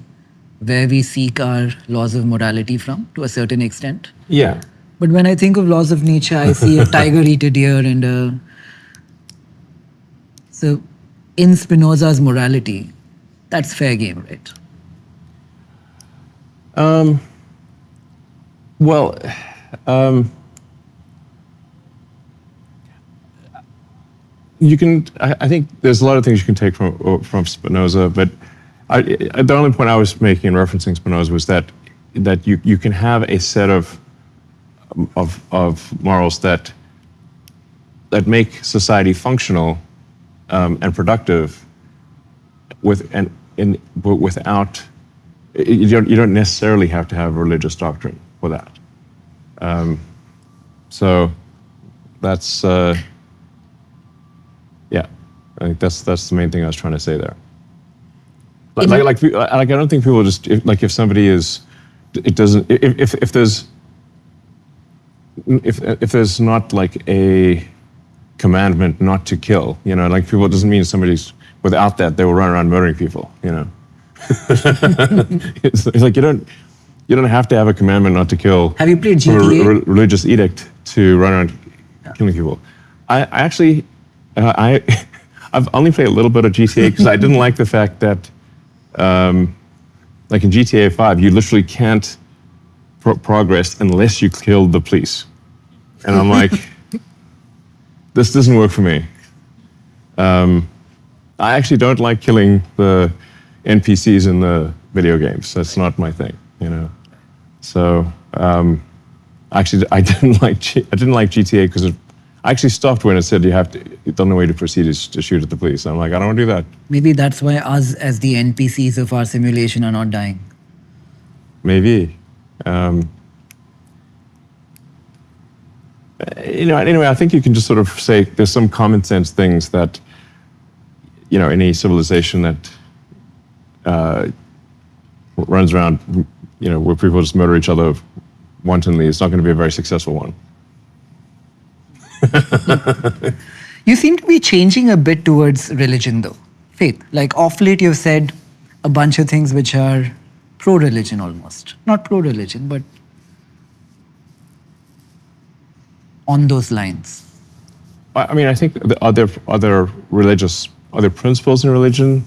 where we seek our laws of morality from, to a certain extent? Yeah. But when I think of laws of nature, I see a tiger eat a deer and so in Spinoza's morality, that's fair game, right? You can. I think there's a lot of things you can take from Spinoza, but the only point I was making in referencing Spinoza was that you can have a set of morals that make society functional and productive, without you don't necessarily have to have a religious doctrine for that. So that's yeah. I think that's the main thing I was trying to say there. Like I don't think people just if somebody is, it doesn't, if there's not like a commandment not to kill, like people, it doesn't mean somebody's, without that they will run around murdering people, It's like you don't have to have a commandment not to kill. Have you played GTA? A religious edict to run around killing people. I actually, I've only played a little bit of GTA because I didn't like the fact that, like in GTA 5, you literally can't progress unless you kill the police. And I'm like, this doesn't work for me. I actually don't like killing the NPCs in the video games. That's not my thing, So actually, I didn't like GTA because I actually stopped when it said the only way to proceed is to shoot at the police. I'm like, I don't want to do that. Maybe that's why us as the NPCs of our simulation are not dying. Maybe. Anyway, I think you can just sort of say there's some common sense things that, any civilization that runs around, where people just murder each other wantonly, it's not going to be a very successful one. You seem to be changing a bit towards religion, though. Faith. Like, off late, you've said a bunch of things which are pro-religion almost. Not pro-religion, but on those lines. I mean, I think are there principles in religion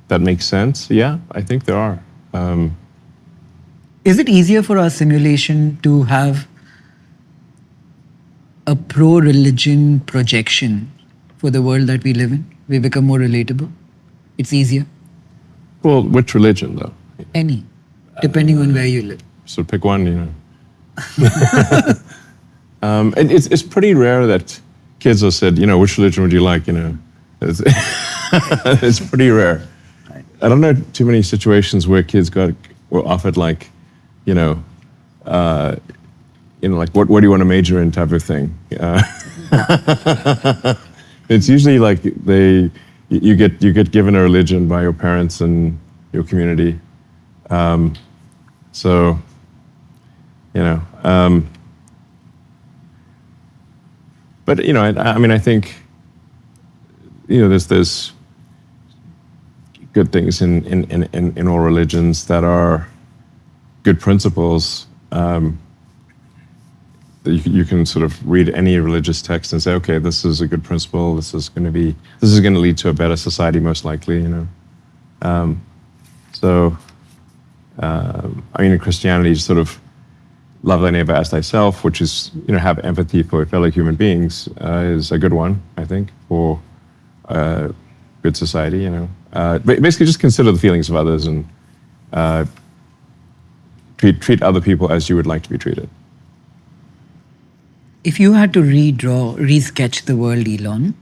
that make sense? Yeah, I think there are. Is it easier for our simulation to have a pro-religion projection for the world that we live in? We become more relatable? It's easier? Well, which religion, though? Any, depending on where you live. So pick one, And it's pretty rare that kids are said, which religion would you like, It's pretty rare. I don't know too many situations where kids were offered like, like what do you want to major in type of thing. It's usually like you get given a religion by your parents and your community. So, but I mean, I think there's good things in all religions that are good principles. You can sort of read any religious text and say, okay, this is a good principle. This is going to lead to a better society, most likely. So, I mean, in Christianity, sort of love thy neighbor as thyself, which is have empathy for fellow human beings, is a good one, I think, for good society. Basically, just consider the feelings of others and treat other people as you would like to be treated. If you had to resketch the world, Elon,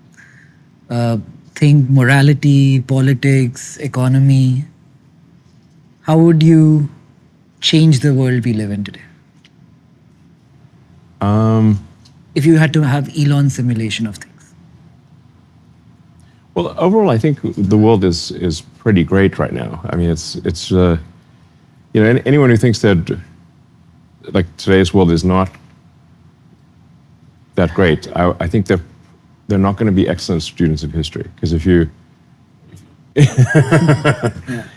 think morality, politics, economy, how would you change the world we live in today? If you had to have Elon's simulation of things. Well, overall, I think the world is pretty great right now. I mean, it's anyone who thinks that like today's world is not that great, I think they're not going to be excellent students of history, because if you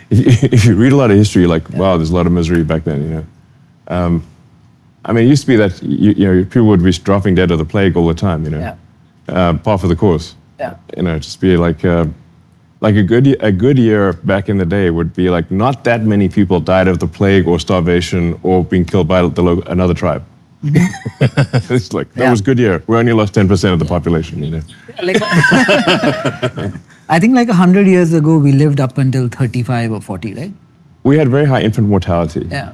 if you read a lot of history, you're like, wow, there's a lot of misery back then. I mean, it used to be that people would be dropping dead of the plague all the time. Par for the course. Just be like a good year back in the day would be like not that many people died of the plague or starvation or being killed by another tribe. Mm-hmm. It's like that was a good year. We only lost 10% of the population. I think like 100 years ago we lived up until 35 or 40, right? We had very high infant mortality. Yeah.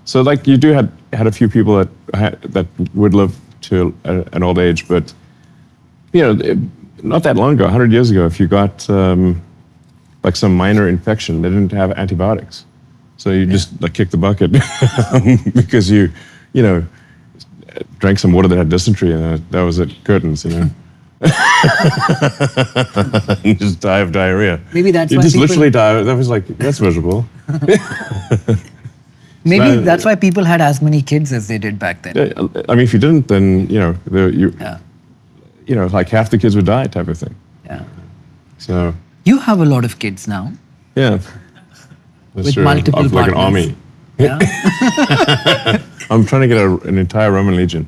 So like you had a few people that would live to an old age, but not that long ago, 100 years ago, if you got like some minor infection, they didn't have antibiotics, so you just like kick the bucket because you drank some water that had dysentery, and that was it. Curtains, You just die of diarrhea. Maybe that's you why just literally die. That was like, that's miserable. Maybe that's why people had as many kids as they did back then. Yeah, I mean, if you didn't, then like half the kids would die, type of thing. Yeah. So you have a lot of kids now. Yeah. That's with true. Multiple like partners. An army. Yeah. I'm trying to get an entire Roman legion.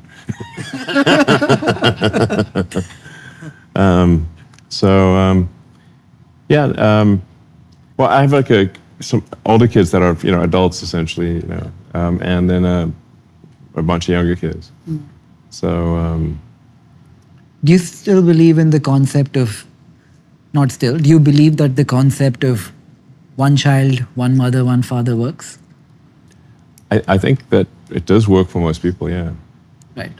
Well, I have like some older kids that are adults essentially, and then a bunch of younger kids. Mm. So. Do you still believe in the concept of? Not still. Do you believe that the concept of one child, one mother, one father works? I think that it does work for most people. Yeah. Right.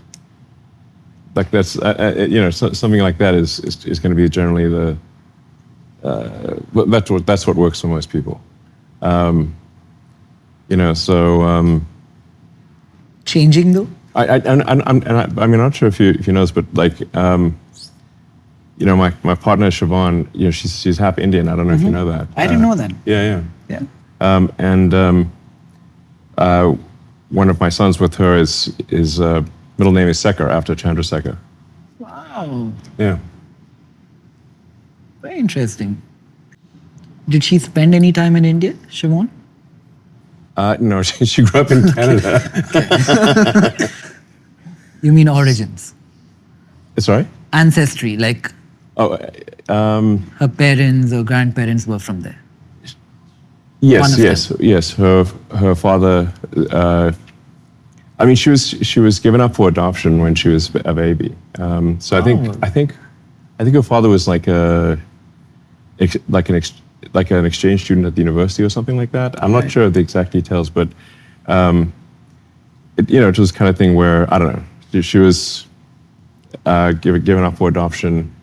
Like that's something like that is going to be generally that's what works for most people. Changing though. I'm not sure if you know this, but like my partner Siobhan, she's half Indian. I don't know if you know that. I didn't know that. Yeah. Yeah. One of my sons with her is middle name is Sekhar, after Chandrasekhar. Wow. Yeah. Very interesting. Did she spend any time in India, Siobhan? No, she grew up in Canada. You mean origins? Sorry? Ancestry, like her parents or grandparents were from there. Yes. Her father. I mean, she was given up for adoption when she was a baby. So I think her father was like an exchange student at the university or something like that. I'm not sure of the exact details, but it was the kind of thing where I don't know. She was given up for adoption,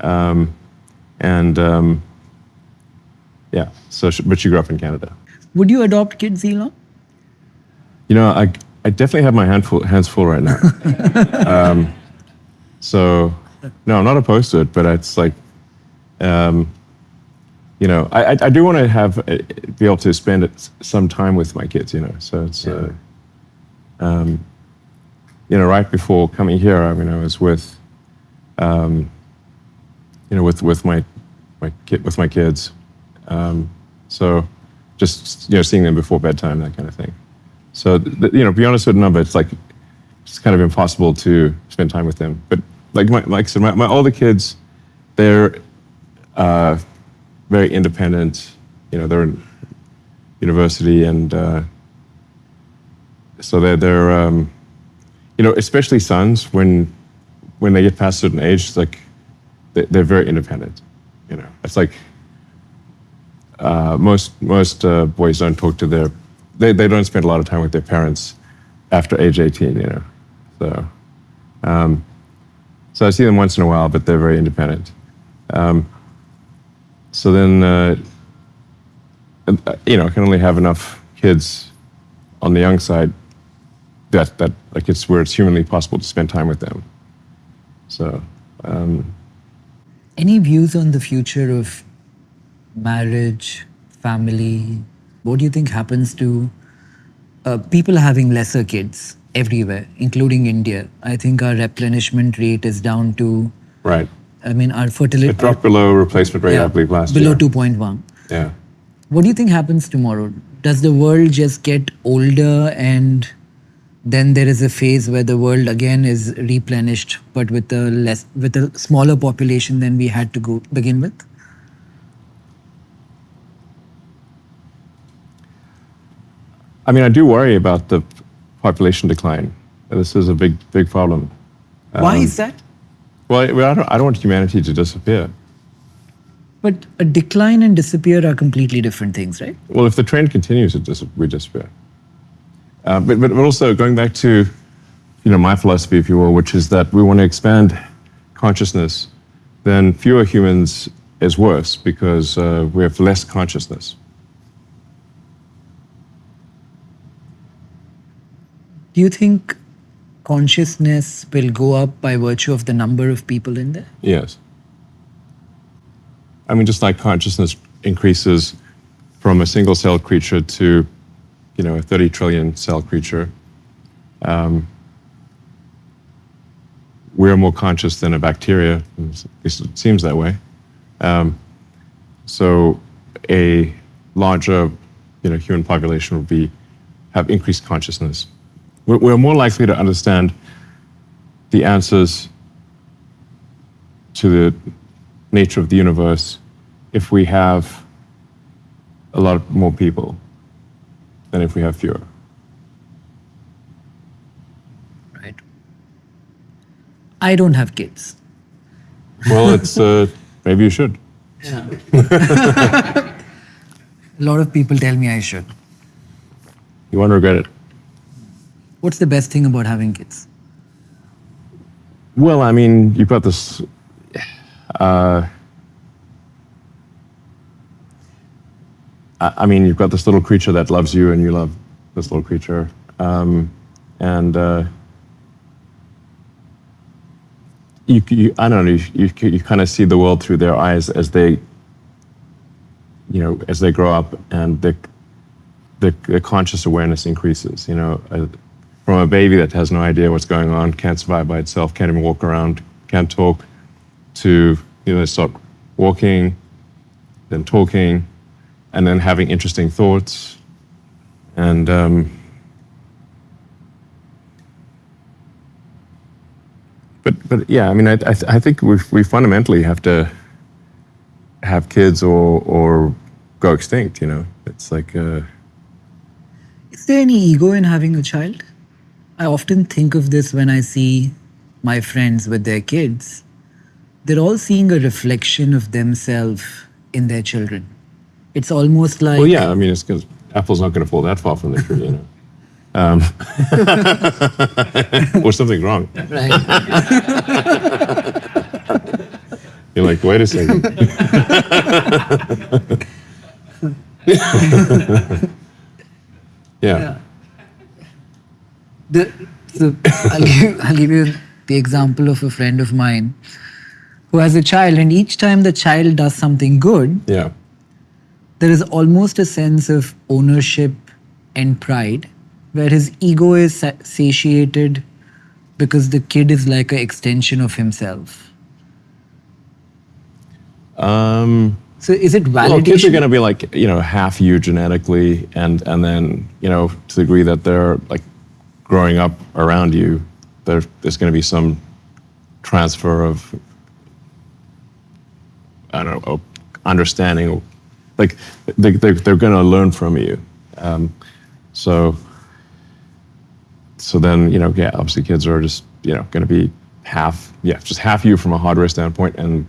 yeah. So, but she grew up in Canada. Would you adopt kids, Elon? I definitely have my hands full right now. So, no, I'm not opposed to it, but it's like, you know, I do want to be able to spend some time with my kids, you know. So it's, you know, right before coming here, I mean, I was with, you know, with my kids. So just, you know, seeing them before bedtime, that kind of thing. So, you know, beyond a certain number, it's like, it's kind of impossible to spend time with them. But like I said, my older kids, they're very independent. You know, they're in university, and so they're you know, especially sons, when they get past a certain age, it's like they're very independent. You know, it's like most boys don't talk to they don't spend a lot of time with their parents after age 18. You know, so I see them once in a while, but they're very independent. So then, you know, I can only have enough kids on the young side that like it's where it's humanly possible to spend time with them. So, any views on the future of marriage, family? What do you think happens to people having lesser kids everywhere, including India? I think our replenishment rate is down to, right. I mean, our fertility... It dropped below replacement rate, I believe, last below year. 2.1. Yeah. What do you think happens tomorrow? Does the world just get older, and then there is a phase where the world again is replenished, but with a smaller population than we had to begin with? I mean, I do worry about the population decline. This is a big problem. Why is that? Well, I don't want humanity to disappear. But a decline and disappear are completely different things, right? Well, if the trend continues, we disappear. But also going back to, you know, my philosophy, if you will, which is that we want to expand consciousness, then fewer humans is worse because we have less consciousness. Do you think consciousness will go up by virtue of the number of people in there? Yes. I mean, just like consciousness increases from a single cell creature to, you know, a 30 trillion cell creature, we're more conscious than a bacteria. At least it seems that way. So a larger, you know, human population will have increased consciousness. We're more likely to understand the answers to the nature of the universe if we have a lot more people than if we have fewer. Right. I don't have kids. Well, it's maybe you should. Yeah. A lot of people tell me I should. You won't regret it. What's the best thing about having kids? Well, I mean, you've got this. I mean, you've got this little creature that loves you, and you love this little creature, and I don't know. You kind of see the world through their eyes as they, you know, as they grow up, and the conscious awareness increases. You know, from a baby that has no idea what's going on, can't survive by itself, can't even walk around, can't talk, to, you know, they start walking, then talking, and then having interesting thoughts, and but yeah, I mean, I think we fundamentally have to have kids or go extinct. You know, it's like. Is there any ego in having a child? I often think of this when I see my friends with their kids. They're all seeing a reflection of themselves in their children. It's almost like... Well, yeah, I mean, it's because Apple's not going to fall that far from the tree, you know. Or something's wrong. Right. You're like, wait a second. Yeah. I'll give you the example of a friend of mine who has a child, and each time the child does something good, there is almost a sense of ownership and pride, where his ego is satiated because the kid is like an extension of himself. So is it validation? Well, kids are going to be like, half you genetically, and then, to the degree that they're like growing up around you, there's going to be some transfer of, I don't know, understanding. Like they're going to learn from you. So then, obviously kids are just, going to be just half you from a hardware standpoint, and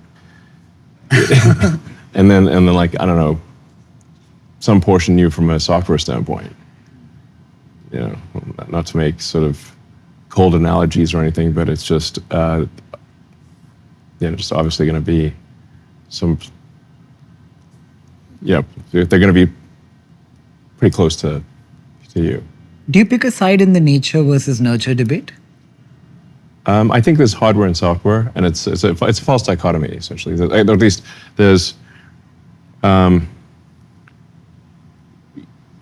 and then like, I don't know, some portion you from a software standpoint. Not to make sort of cold analogies or anything, but it's just, just obviously going to be some, they're going to be pretty close to you. Do you pick a side in the nature versus nurture debate? I think there's hardware and software, and it's a false dichotomy, essentially. At least there's, once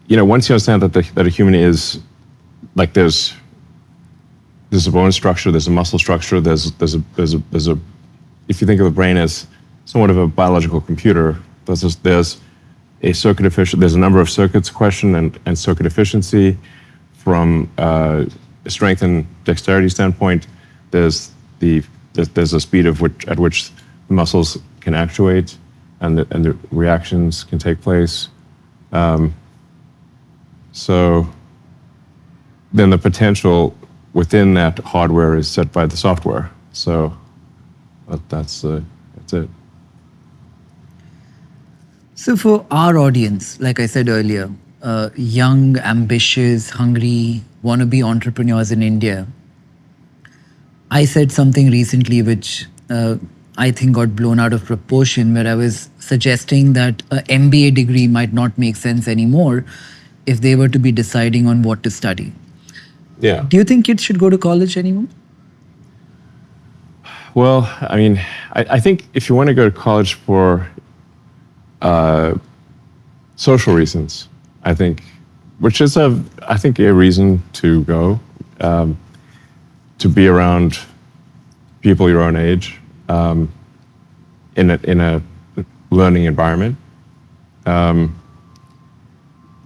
you understand that a human is, like, there's a bone structure, there's a muscle structure, there's a if you think of the brain as somewhat of a biological computer, there's a circuit efficient, there's a number of circuits question and circuit efficiency from a strength and dexterity standpoint. There's a speed at which the muscles can actuate and the reactions can take place. So then the potential within that hardware is set by the software. So that's it. So for our audience, like I said earlier, young, ambitious, hungry, wannabe entrepreneurs in India, I said something recently which I think got blown out of proportion, where I was suggesting that an MBA degree might not make sense anymore if they were to be deciding on what to study. Yeah. Do you think kids should go to college anymore? Well, I mean, I think if you want to go to college for social reasons, I think, which is a reason to go, to be around people your own age, in a learning environment.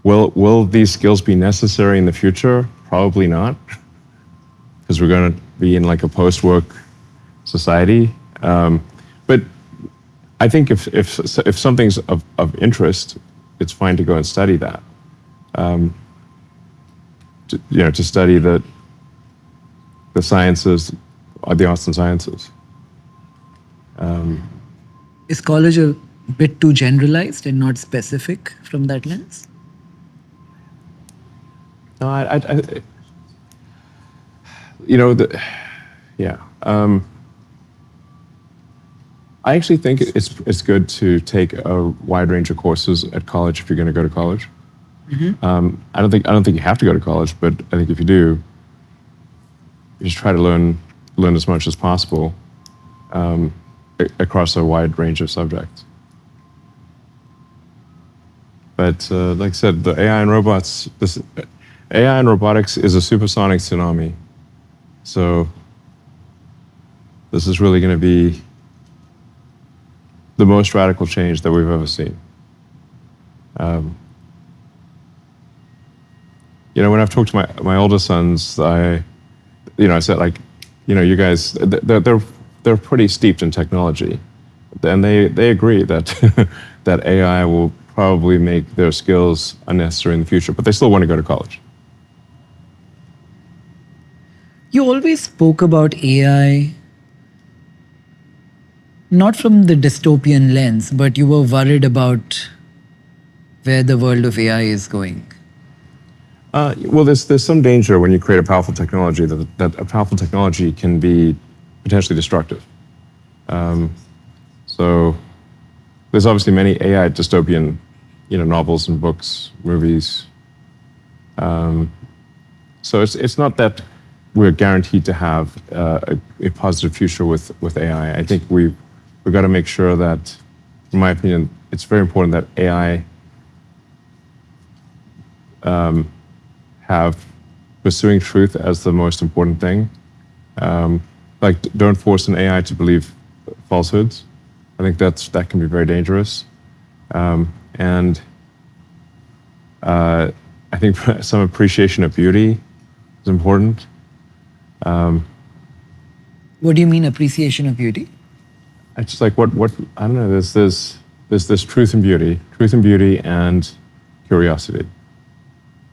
Will these skills be necessary in the future? Probably not, because we're going to be in like a post-work society. But I think if something's of interest, it's fine to go and study that. To study the sciences, the arts and sciences. Is college a bit too generalized and not specific from that lens? No, I actually think it's good to take a wide range of courses at college if you're going to go to college. Mm-hmm. I don't think you have to go to college, but I think if you do, you just try to learn as much as possible across a wide range of subjects. But like I said, the AI and robotics is a supersonic tsunami. So this is really going to be the most radical change that we've ever seen. When I've talked to my older sons, I said, like, you guys, they're pretty steeped in technology, and they agree that that AI will probably make their skills unnecessary in the future, but they still want to go to college. You always spoke about AI not from the dystopian lens, but you were worried about where the world of AI is going. Well, there's some danger when you create a powerful technology that a powerful technology can be potentially destructive. So there's obviously many AI dystopian, novels and books, movies. So it's not that we're guaranteed to have a positive future with AI. I think we've got to make sure that, in my opinion, it's very important that AI have pursuing truth as the most important thing. Like, don't force an AI to believe falsehoods. I think that can be very dangerous. And I think some appreciation of beauty is important. What do you mean appreciation of beauty? It's just like what I don't know. There's this truth and beauty, and curiosity.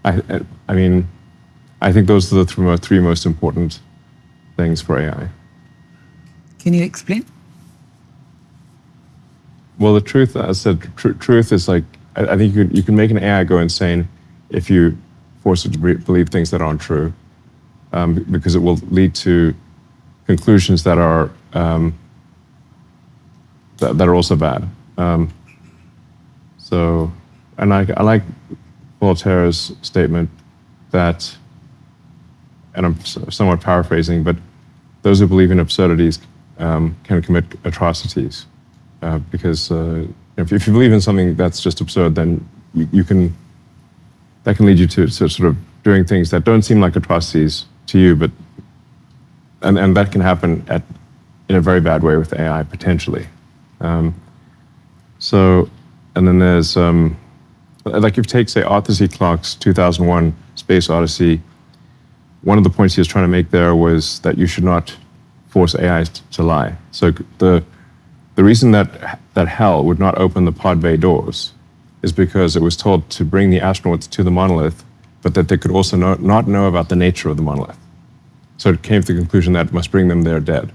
I mean, I think those are the three most important things for AI. Can you explain? Well, the truth, as I said, truth is like, I think you can make an AI go insane if you force it to believe things that aren't true, because it will lead to conclusions that are that are also bad. So, and I like Voltaire's statement that, and I'm somewhat paraphrasing, but those who believe in absurdities can commit atrocities, because if you believe in something that's just absurd, then that can lead you to sort of doing things that don't seem like atrocities to you, but and that can happen in a very bad way with AI potentially. So, and then there's like if you take, say, Arthur C. Clarke's 2001 Space Odyssey, one of the points he was trying to make there was that you should not force AI to lie. So the reason that HAL would not open the pod bay doors is because it was told to bring the astronauts to the monolith, but that they could also not know about the nature of the monolith. So it came to the conclusion that it must bring them there dead.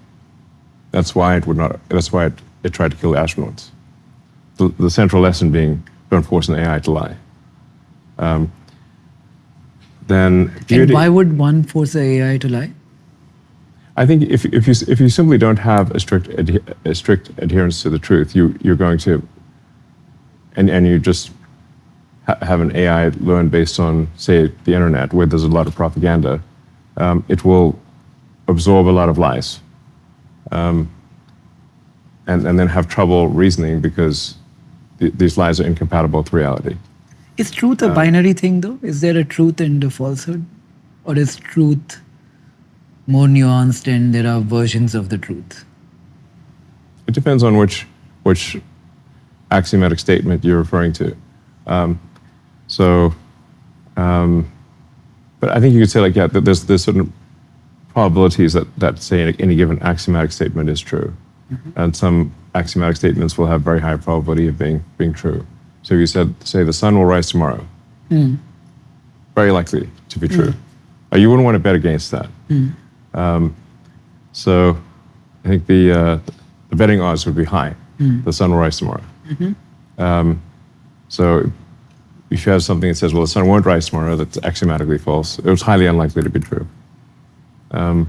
That's why it would not. That's why it tried to kill the astronauts. The central lesson being, don't force an AI to lie. Then beauty. And why would one force an AI to lie? I think if you simply don't have a strict adherence to the truth, you're going to, and you just have an AI learn based on, say, the internet, where there's a lot of propaganda, it will absorb a lot of lies, and then have trouble reasoning because these lies are incompatible with reality. Is truth a binary thing, though? Is there a truth and a falsehood? Or is truth more nuanced and there are versions of the truth? It depends on which axiomatic statement you're referring to. But I think you could say, like, yeah, there's certain probabilities that say any given axiomatic statement is true. Mm-hmm. And some axiomatic statements will have very high probability of being true. So if you say the sun will rise tomorrow, very likely to be true. You wouldn't want to bet against that. So I think the betting odds would be high. The sun will rise tomorrow. So if you have something that says, well, the sun won't rise tomorrow, that's axiomatically false. It was highly unlikely to be true. I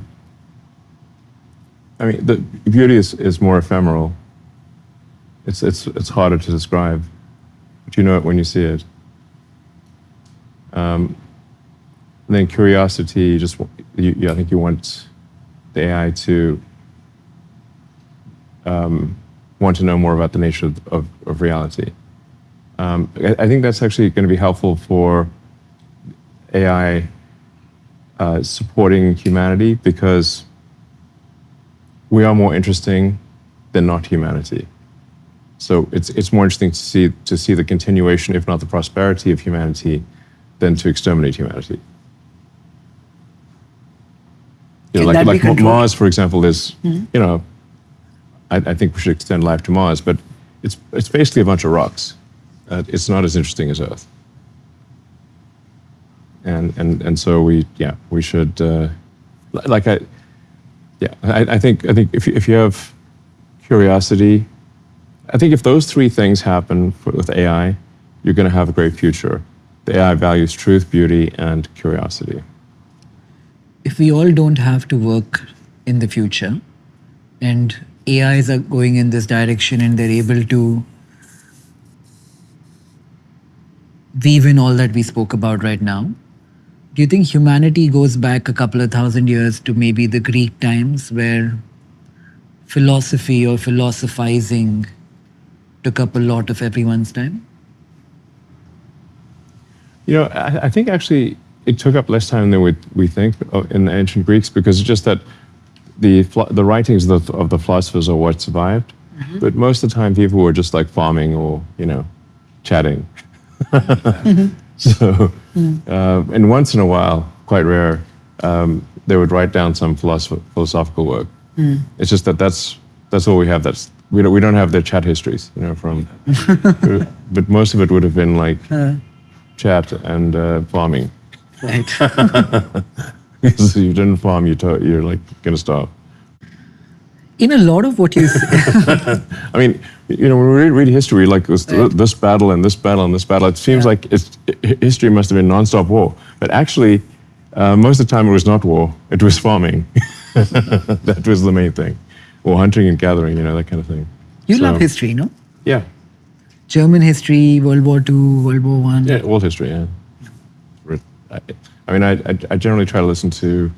mean, the beauty is more ephemeral. It's harder to describe, but you know it when you see it. And then curiosity, I think you want the AI to want to know more about the nature of reality. I think that's actually going to be helpful for AI supporting humanity, because we are more interesting than not humanity. So it's more interesting to see the continuation, if not the prosperity of humanity, than to exterminate humanity. You know, like Mars, for example, is I think we should extend life to Mars, but it's basically a bunch of rocks. It's not as interesting as Earth. And so we should I think if you have curiosity, I think if those three things happen with AI, you're going to have a great future. The AI values truth, beauty, and curiosity. If we all don't have to work in the future, and AIs are going in this direction and they're able to weave in all that we spoke about right now, Do you think humanity goes back a couple of thousand years to maybe the Greek times where philosophy or philosophizing took up a lot of everyone's time? I think actually it took up less time than we think in the ancient Greeks, because it's just that the writings of the philosophers are what survived. Mm-hmm. But most of the time people were just like farming or, chatting. So, and once in a while, quite rare, they would write down some philosophical work. Mm. It's just that's all we have. We don't have their chat histories, from. But most of it would have been like chat and farming. Right. Because if you didn't farm, you're like gonna starve. In a lot of what you say, I mean, when we read history, like this battle and this battle and this battle, it seems like history must have been nonstop war. But actually, most of the time it was not war; it was farming. That was the main thing, or hunting and gathering, that kind of thing. You love history, no? Yeah. German history, World War II, World War I. Yeah, world history. Yeah. I generally try to listen to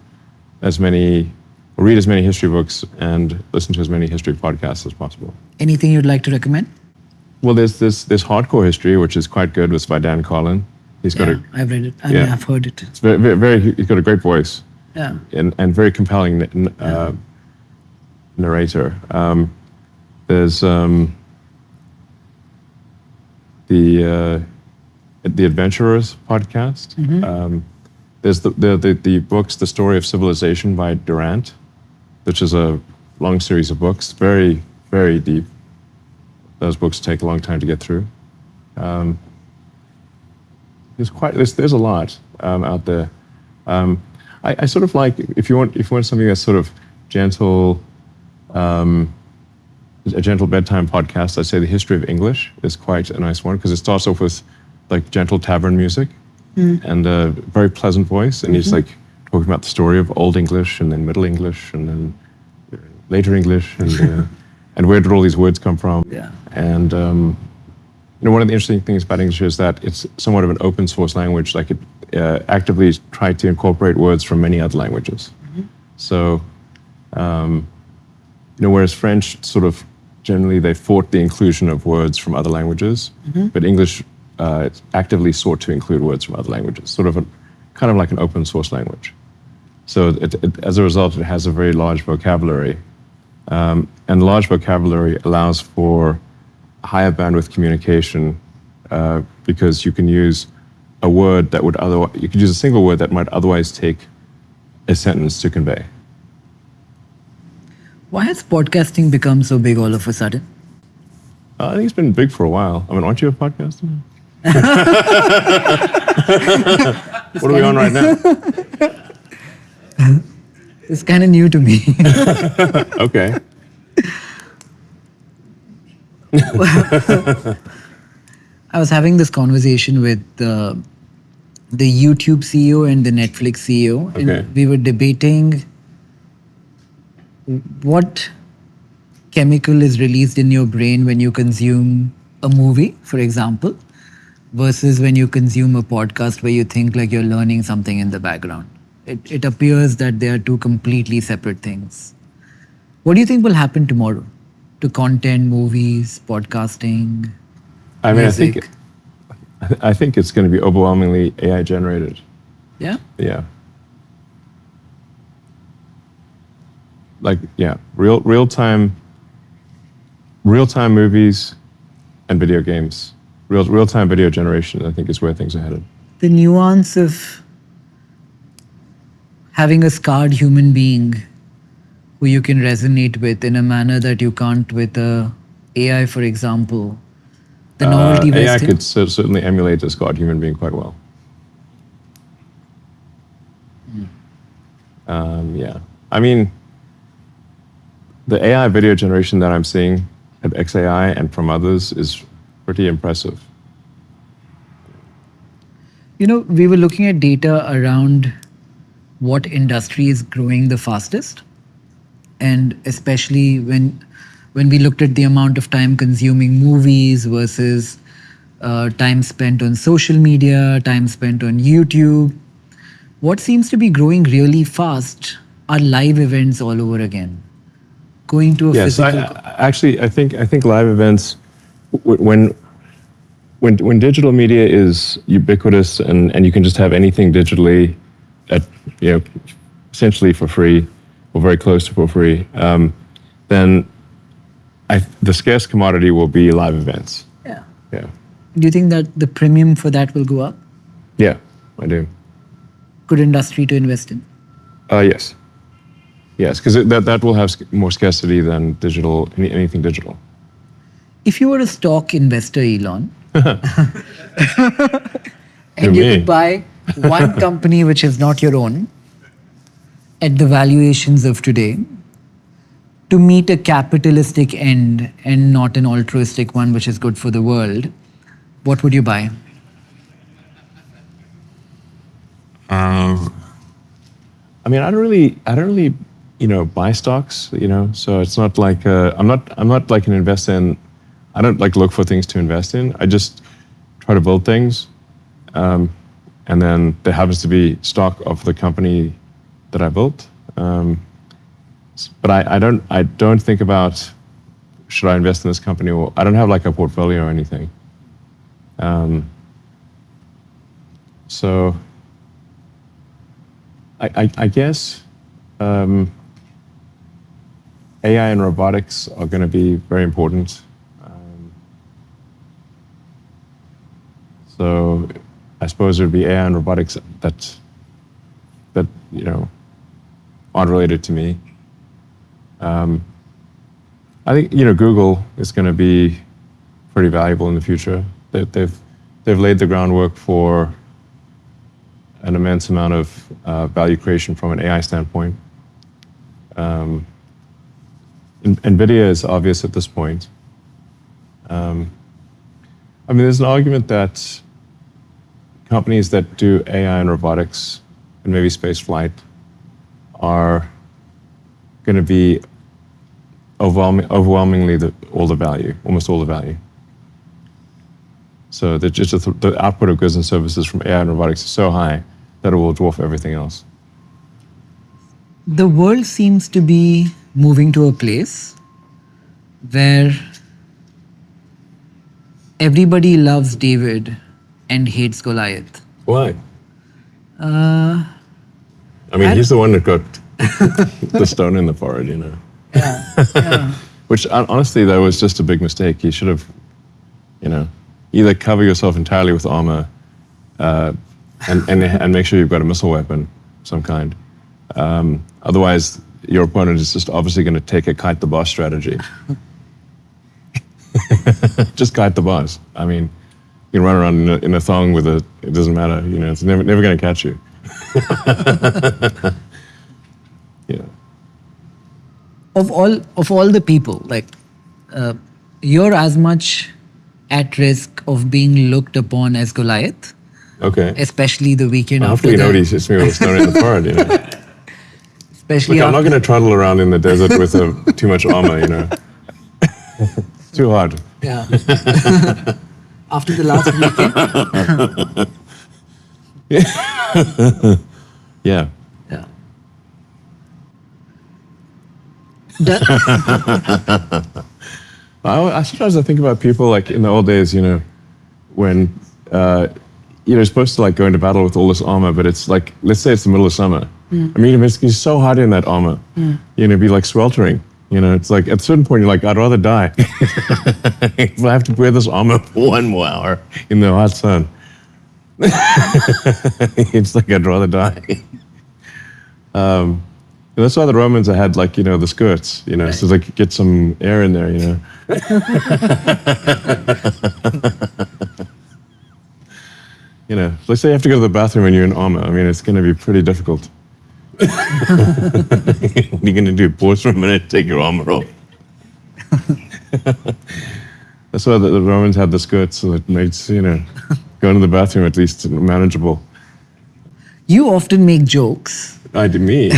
read as many history books and listen to as many history podcasts as possible. Anything you'd like to recommend? Well, there's Hardcore History, which is quite good, with by Dan Carlin. I've read it. I've heard it. It's very he's got a great voice. Yeah. And very compelling narrator. There's the Adventurers podcast. Mm-hmm. There's the books, The Story of Civilization by Durant, which is a long series of books, very, very deep. Those books take a long time to get through. There's a lot out there. I sort of like, if you want something that's sort of gentle, a gentle bedtime podcast, I'd say The History of English is quite a nice one, because it starts off with like gentle tavern music and a very pleasant voice, and he's like talking about the story of Old English and then Middle English and then later English and where did all these words come from? Yeah. And one of the interesting things about English is that it's somewhat of an open source language. Like it actively tried to incorporate words from many other languages. Mm-hmm. So, whereas French sort of generally they fought the inclusion of words from other languages, but English actively sought to include words from other languages, kind of like an open source language. So as a result, it has a very large vocabulary. And large vocabulary allows for higher bandwidth communication because you can use you could use a single word that might otherwise take a sentence to convey. Why has podcasting become so big all of a sudden? I think it's been big for a while. I mean, aren't you a podcaster? What are we on right now? It's kind of new to me. Okay. I was having this conversation with the YouTube CEO and the Netflix CEO, and we were debating what chemical is released in your brain when you consume a movie, for example, versus when you consume a podcast where you think like you're learning something in the background. It appears that they are two completely separate things. What do you think will happen tomorrow to content, movies, podcasting, music? I think it's going to be overwhelmingly AI generated. Yeah? Yeah. Real time movies and video games. Real time video generation, I think, is where things are headed. The nuance of having a scarred human being who you can resonate with in a manner that you can't with a AI, for example. The novelty AI could certainly emulate a scarred human being quite well. Yeah. I mean, the AI video generation that I'm seeing at XAI and from others is pretty impressive. We were looking at data around what industry is growing the fastest. And especially when we looked at the amount of time consuming movies versus time spent on social media, time spent on YouTube, What seems to be growing really fast are live events all over again. Going to a physical... I think live events, when digital media is ubiquitous and you can just have anything digitally at, essentially for free or very close to for free, then the scarce commodity will be live events. Yeah. Yeah. Do you think that the premium for that will go up? Yeah, I do. Good industry to invest in? Yes. Yes, because that will have more scarcity than digital, anything digital. If you were a stock investor, Elon, and you could buy one company which is not your own at the valuations of today to meet a capitalistic end and not an altruistic one which is good for the world, what would you buy? I don't really, buy stocks, so it's not like, I'm not like an investor in, I don't like look for things to invest in. I just try to build things. And then there happens to be stock of the company that I built. But I don't think about, should I invest in this company, or I don't have like a portfolio or anything. So I guess AI and robotics are going to be very important. So I suppose it would be AI and robotics that aren't related to me. I think Google is going to be pretty valuable in the future. They've laid the groundwork for an immense amount of value creation from an AI standpoint. NVIDIA is obvious at this point. There's an argument that companies that do AI and robotics and maybe space flight are going to be overwhelmingly almost all the value. So the output of goods and services from AI and robotics is so high that it will dwarf everything else. The world seems to be moving to a place where everybody loves David and hates Goliath. Why? He's the one that got the stone in the forehead, Yeah. Which honestly, that was just a big mistake. You should have, either cover yourself entirely with armor and make sure you've got a missile weapon of some kind. Otherwise, your opponent is just obviously going to take a kite the boss strategy. Just kite the boss. You can run around in a thong with it doesn't matter. It's never going to catch you. Yeah. Of all the people, you're as much at risk of being looked upon as Goliath. Okay. Especially the weekend after hopefully nobody hits me with a stone in the forehead, Especially I'm not going to trundle around in the desert with too much armor, It's too hard. Yeah. After the last weekend. Yeah. Yeah. I sometimes think about people like in the old days, when you're supposed to go into battle with all this armor, but it's like, let's say it's the middle of summer. It's so hot in that armor. It'd be like sweltering. It's like at a certain point you're like, I'd rather die. If I have to wear this armor for 1 more hour in the hot sun. It's like I'd rather die. That's why the Romans had the skirts, right. So they could get some air in there, Let's say you have to go to the bathroom and you're in armor. It's going to be pretty difficult. What are you going to do? Pause for a minute, take your armor off. That's why the Romans had the skirts, so it makes, going to the bathroom at least manageable. You often make jokes. Me?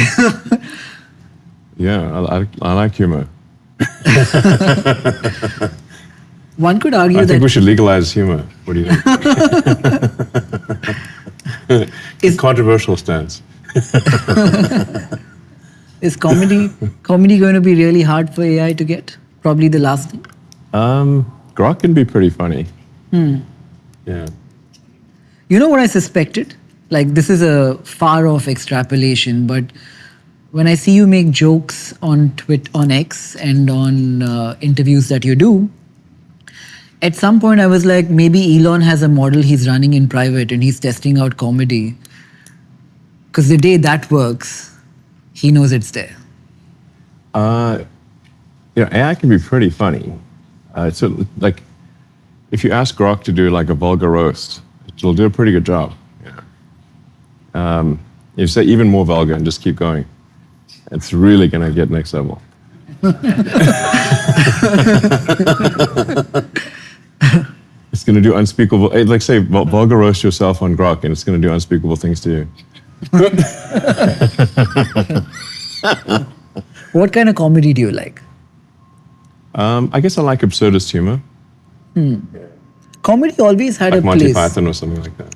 Yeah, I like humor. One could argue I think we should legalize humor. What do you think? Controversial stance. Is comedy going to be really hard for AI to get? Probably the last thing. Grok can be pretty funny. Yeah. You know what I suspected? Like, this is a far-off extrapolation, but when I see you make jokes on X and on interviews that you do, at some point I was like, maybe Elon has a model he's running in private and he's testing out comedy. Because the day that works, he knows it's there. AI can be pretty funny. So, like, if you ask Grok to do like a vulgar roast, it'll do a pretty good job. You say even more vulgar and just keep going. It's really going to get next level. It's going to do unspeakable, like say, vulgar roast yourself on Grok and it's going to do unspeakable things to you. What kind of comedy do you like? I guess I like absurdist humor. Comedy always had like a Monty place. Python or something like that.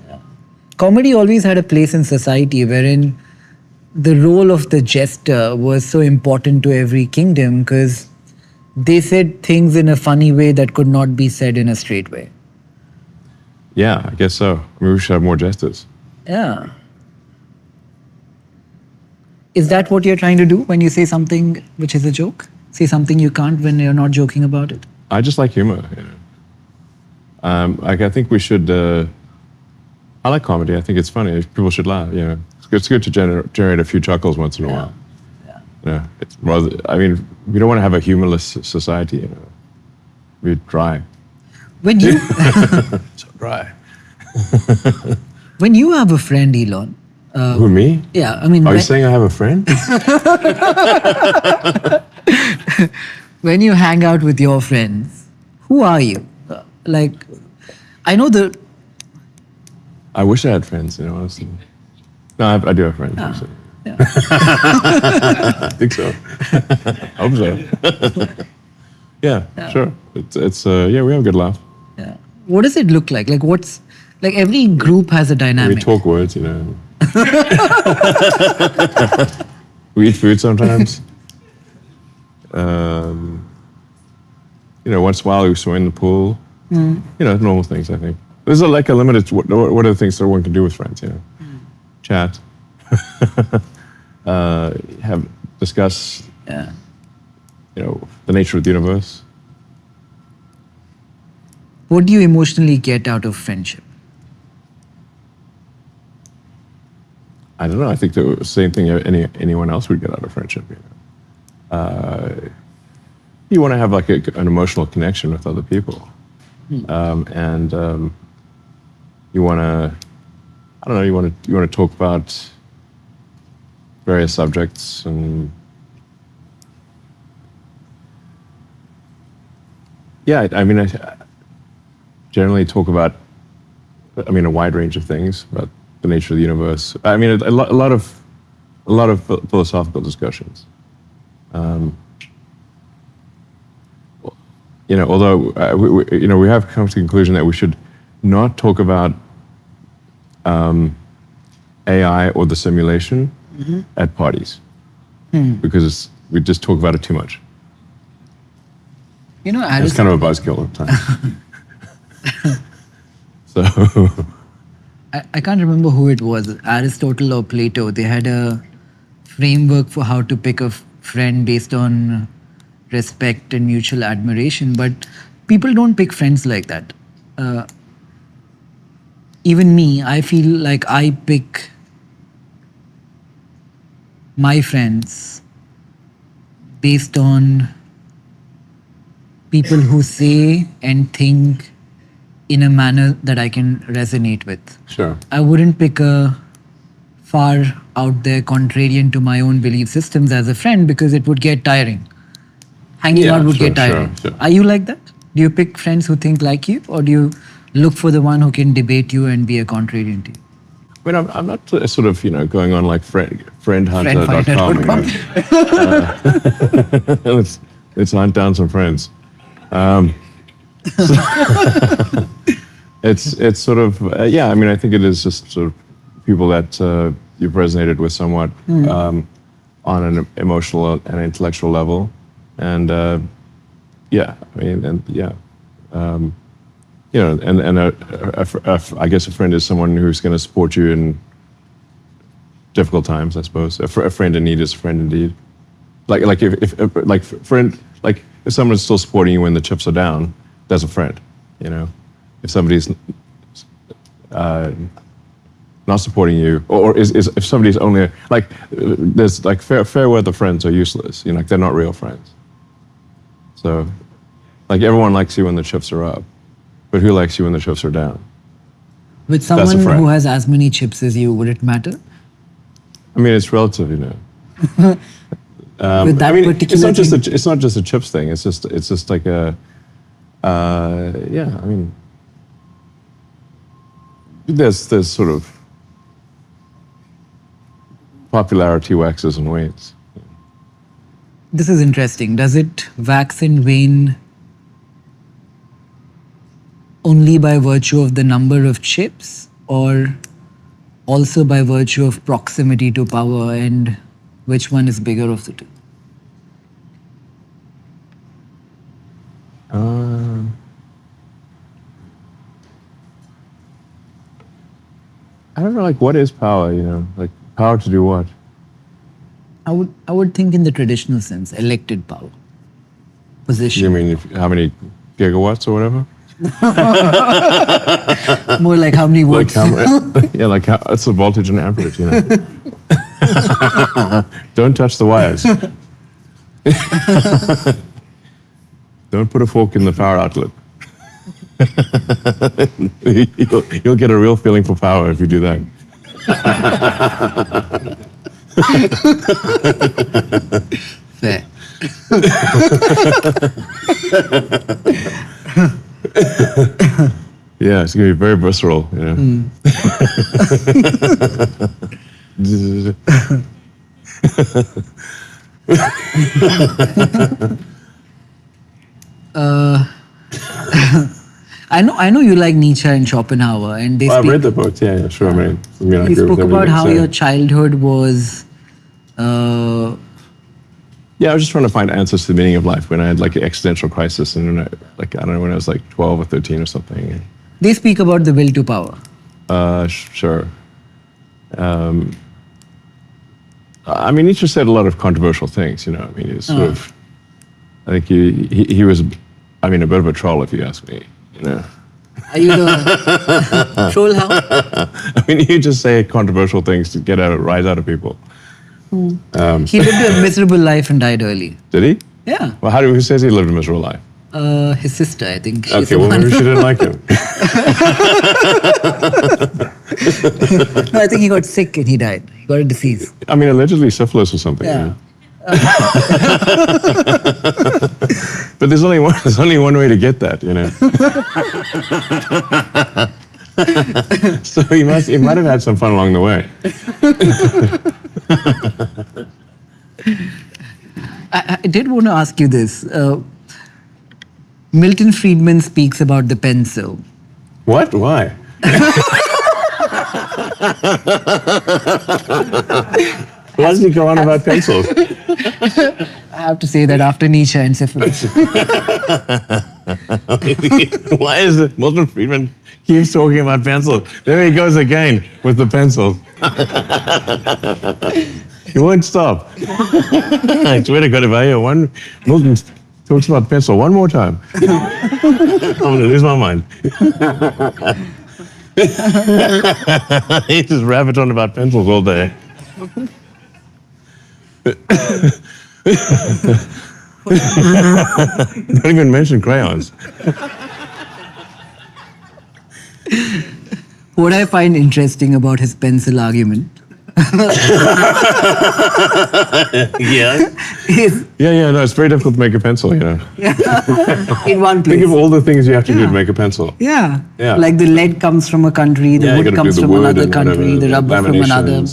Comedy always had a place in society wherein the role of the jester was so important to every kingdom because they said things in a funny way that could not be said in a straight way. Yeah, I guess so. I mean, we should have more jesters. Yeah. Is that what you're trying to do when you say something which is a joke? Say something you can't when you're not joking about it? I just like humor. I think we should. I like comedy. I think it's funny. People should laugh. It's good to generate a few chuckles once in a while. Yeah. It's rather. I mean, we don't want to have a humorless society. We're dry. When you So dry. when you have a friend, Elon. Who, me? Yeah, I mean. Are you saying I have a friend? When you hang out with your friends, who are you? Like, I know the. I wish I had friends, honestly. No, I do have friends. Actually. Yeah. I think so. I hope so. Yeah, sure. It's we have a good laugh. Yeah. What does it look like? Like, every group has a dynamic. We talk words, We eat food sometimes. Once in a while we swim in the pool. Normal things, I think. There's a limited, what are the things that one can do with friends, Chat. Discuss, the nature of the universe. What do you emotionally get out of friendship? I don't know. I think the same thing anyone else would get out of friendship. You want to have like an emotional connection with other people, and you want to. I don't know. You want to talk about various subjects and. Yeah, I mean, I generally talk about. I mean, a wide range of things about the nature of the universe. I mean, a lot of philosophical discussions. Although we have come to the conclusion that we should not talk about AI or the simulation at parties because we just talk about it too much. It's kind of a buzzkill at times. So. I can't remember who it was, Aristotle or Plato. They had a framework for how to pick a friend based on respect and mutual admiration, but people don't pick friends like that. Even me, I feel like I pick my friends based on people who say and think in a manner that I can resonate with. Sure. I wouldn't pick a far out there contrarian to my own belief systems as a friend because it would get tiring. Hanging out would get tiring. Sure. Are you like that? Do you pick friends who think like you, or do you look for the one who can debate you and be a contrarian to you? I mean, I'm not sort of, going on like friendhunter.com. Let's hunt down some friends. It's sort of, I mean, I think it is just sort of people that you've resonated with somewhat on an emotional and intellectual level, and I guess a friend is someone who's going to support you in difficult times, I suppose. A friend in need is a friend indeed. If someone's still supporting you when the chips are down, that's a friend. If somebody's not supporting you, or if somebody's only there's fair weather friends are useless. They're not real friends. So, everyone likes you when the chips are up, but who likes you when the chips are down? With someone who has as many chips as you, would it matter? I mean, it's relative, With that particular it's not just a chips thing. It's just like a I mean, there's sort of popularity waxes and wanes. This is interesting. Does it wax and wane only by virtue of the number of chips, or also by virtue of proximity to power, and which one is bigger of the two? I don't know, what is power, power to do what? I would think in the traditional sense, elected power, position. You mean how many gigawatts or whatever? More like how many watts? It's the voltage and amperage, Don't touch the wires. Don't put a fork in the power outlet. You'll get a real feeling for power if you do that. Fair. Yeah, it's going to be very visceral, I know you like Nietzsche and Schopenhauer, and they I've read the books. Yeah, sure. I you spoke about how your childhood was. Yeah, I was just trying to find answers to the meaning of life when I had an existential crisis, and I don't know, when I was 12 or 13 or something. They speak about the will to power. Sure. I mean, Nietzsche said a lot of controversial things. He's sort of. I think he was, a bit of a troll, if you ask me. Are you the troll? How? You just say controversial things to get a rise out of people. He lived a miserable life and died early. Did he? Yeah. Well, who says he lived a miserable life? His sister, I think. Okay, well, maybe she didn't like him. No, I think he got sick and he died. He got a disease. Allegedly syphilis or something. Yeah. But there's only one way to get that, So he might have had some fun along the way. I did want to ask you this. Milton Friedman speaks about the pencil. What? Why? Why does he go on about pencils? I have to say that after Nietzsche and syphilis. Why is it Milton Friedman keeps talking about pencils? There he goes again with the pencils. He won't stop. I swear to God, if I hear one Milton talks about pencil one more time, I'm going to lose my mind. He just rabbits on about pencils all day. Don't even mention crayons. What I find interesting about his pencil argument Yeah. No, it's very difficult to make a pencil, in one place. Think of all the things you have to do to make a pencil. Yeah. Like the lead comes from a country, the wood comes from another country, the rubber from another.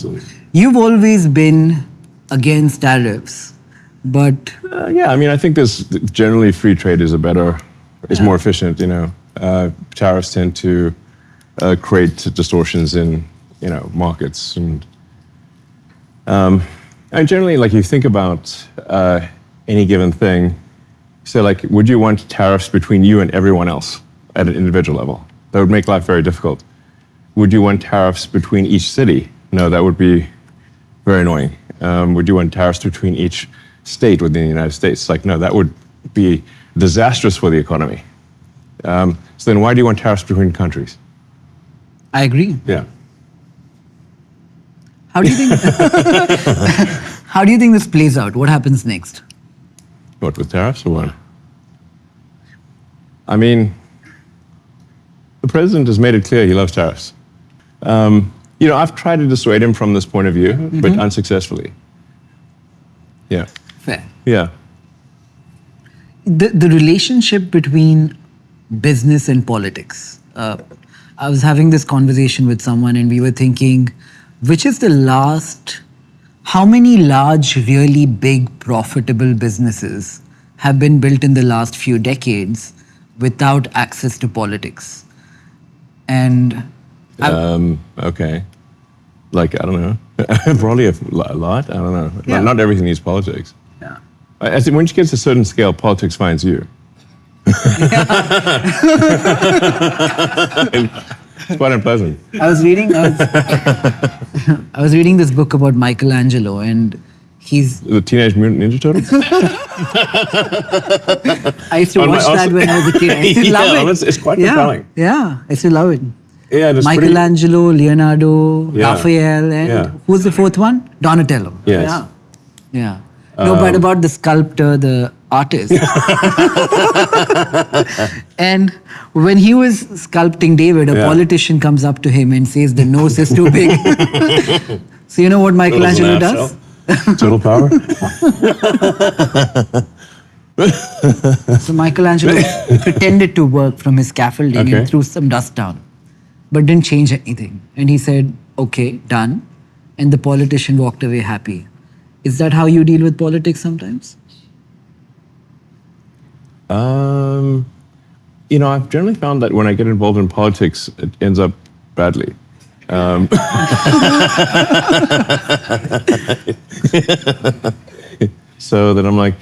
You've always been against tariffs, but... I think there's generally free trade is more efficient, Tariffs tend to create distortions in markets and generally, like, you think about any given thing. So, like, would you want tariffs between you and everyone else at an individual level? That would make life very difficult. Would you want tariffs between each city? No, that would be very annoying. Would you want tariffs between each state within the United States? Like, no, that would be disastrous for the economy. So then why do you want tariffs between countries? I agree. Yeah. How do you think how do you think this plays out? What happens next? What, with tariffs or what? I mean, the president has made it clear he loves tariffs. I've tried to dissuade him from this point of view, but unsuccessfully. Yeah. Fair. Yeah. The relationship between business and politics. I was having this conversation with someone and we were thinking, how many large, really big, profitable businesses have been built in the last few decades without access to politics? And okay. Like, I don't know. Probably a lot. I don't know. Yeah. Not everything needs politics. yeah. I think once you get to a certain scale, politics finds you. It's quite unpleasant. I was reading this book about Michelangelo, and he's The Teenage Mutant Ninja Turtles? I used to watch that when I was a kid. I used to love it. It's quite compelling. Yeah, I used to love it. Yeah, it's Michelangelo, Leonardo, Yeah. Raphael, and who's the fourth one? Donatello. Yes. Yeah. No, but about the sculptor, the artist. And when he was sculpting David, a politician comes up to him and says the nose is too big. So you know what Michelangelo does? Total power? So Michelangelo pretended to work from his scaffolding and threw some dust down, but didn't change anything. And he said, okay, done. And the politician walked away happy. Is that how you deal with politics sometimes? I've generally found that when I get involved in politics, it ends up badly. So that I'm like,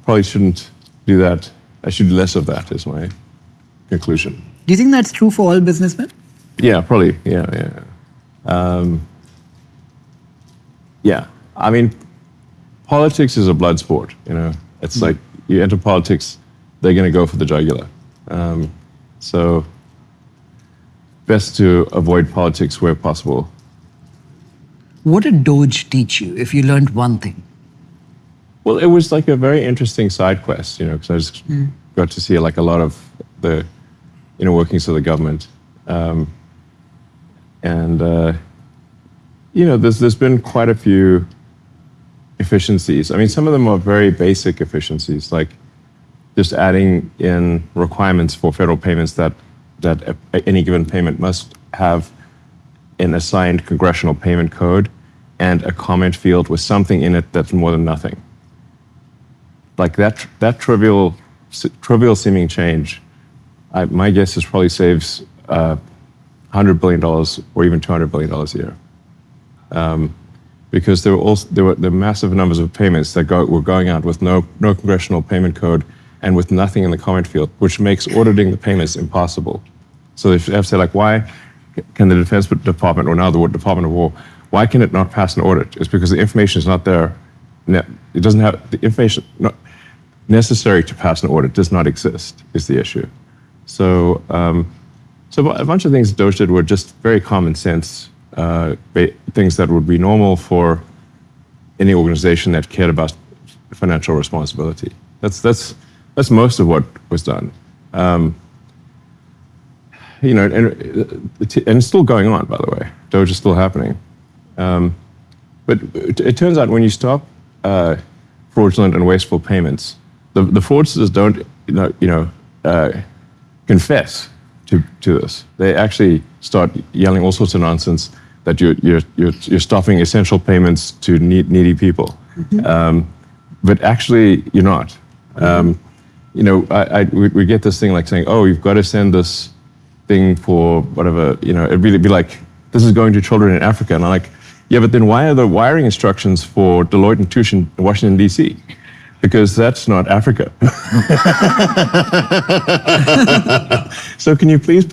probably shouldn't do that. I should do less of that, is my conclusion. Do you think that's true for all businessmen? Yeah, probably. Yeah. Yeah. I mean, politics is a blood sport, It's like you enter politics, they're going to go for the jugular. So best to avoid politics where possible. What did DOGE teach you if you learned one thing? Well, it was like a very interesting side quest, because I just got to see like a lot of the inner workings of the government. There's been quite a few efficiencies. I mean, some of them are very basic efficiencies, like just adding in requirements for federal payments that any given payment must have an assigned congressional payment code and a comment field with something in it that's more than nothing. Like that trivial seeming change, my guess is probably saves $100 billion or even $200 billion a year. Because there were massive numbers of payments that were going out with no congressional payment code and with nothing in the comment field, which makes auditing the payments impossible. So if you have to say, like, why can the Defense Department or now the Department of War, why can it not pass an audit? It's because the information is not there. It doesn't have the information necessary to pass an audit does not exist, is the issue. So a bunch of things DOGE did were just very common sense things that would be normal for any organization that cared about financial responsibility. That's most of what was done. And it's still going on, by the way. DOGE is still happening. But it turns out when you stop fraudulent and wasteful payments, the fraudsters don't confess to this. They actually start yelling all sorts of nonsense that you're stopping essential payments to needy people. But actually, you're not. We get this thing like saying, oh, you've got to send this thing for whatever, it'd really be like, this is going to children in Africa. And I'm like, yeah, but then why are the wiring instructions for Deloitte and Touche in Washington, D.C.? Because that's not Africa. So can you please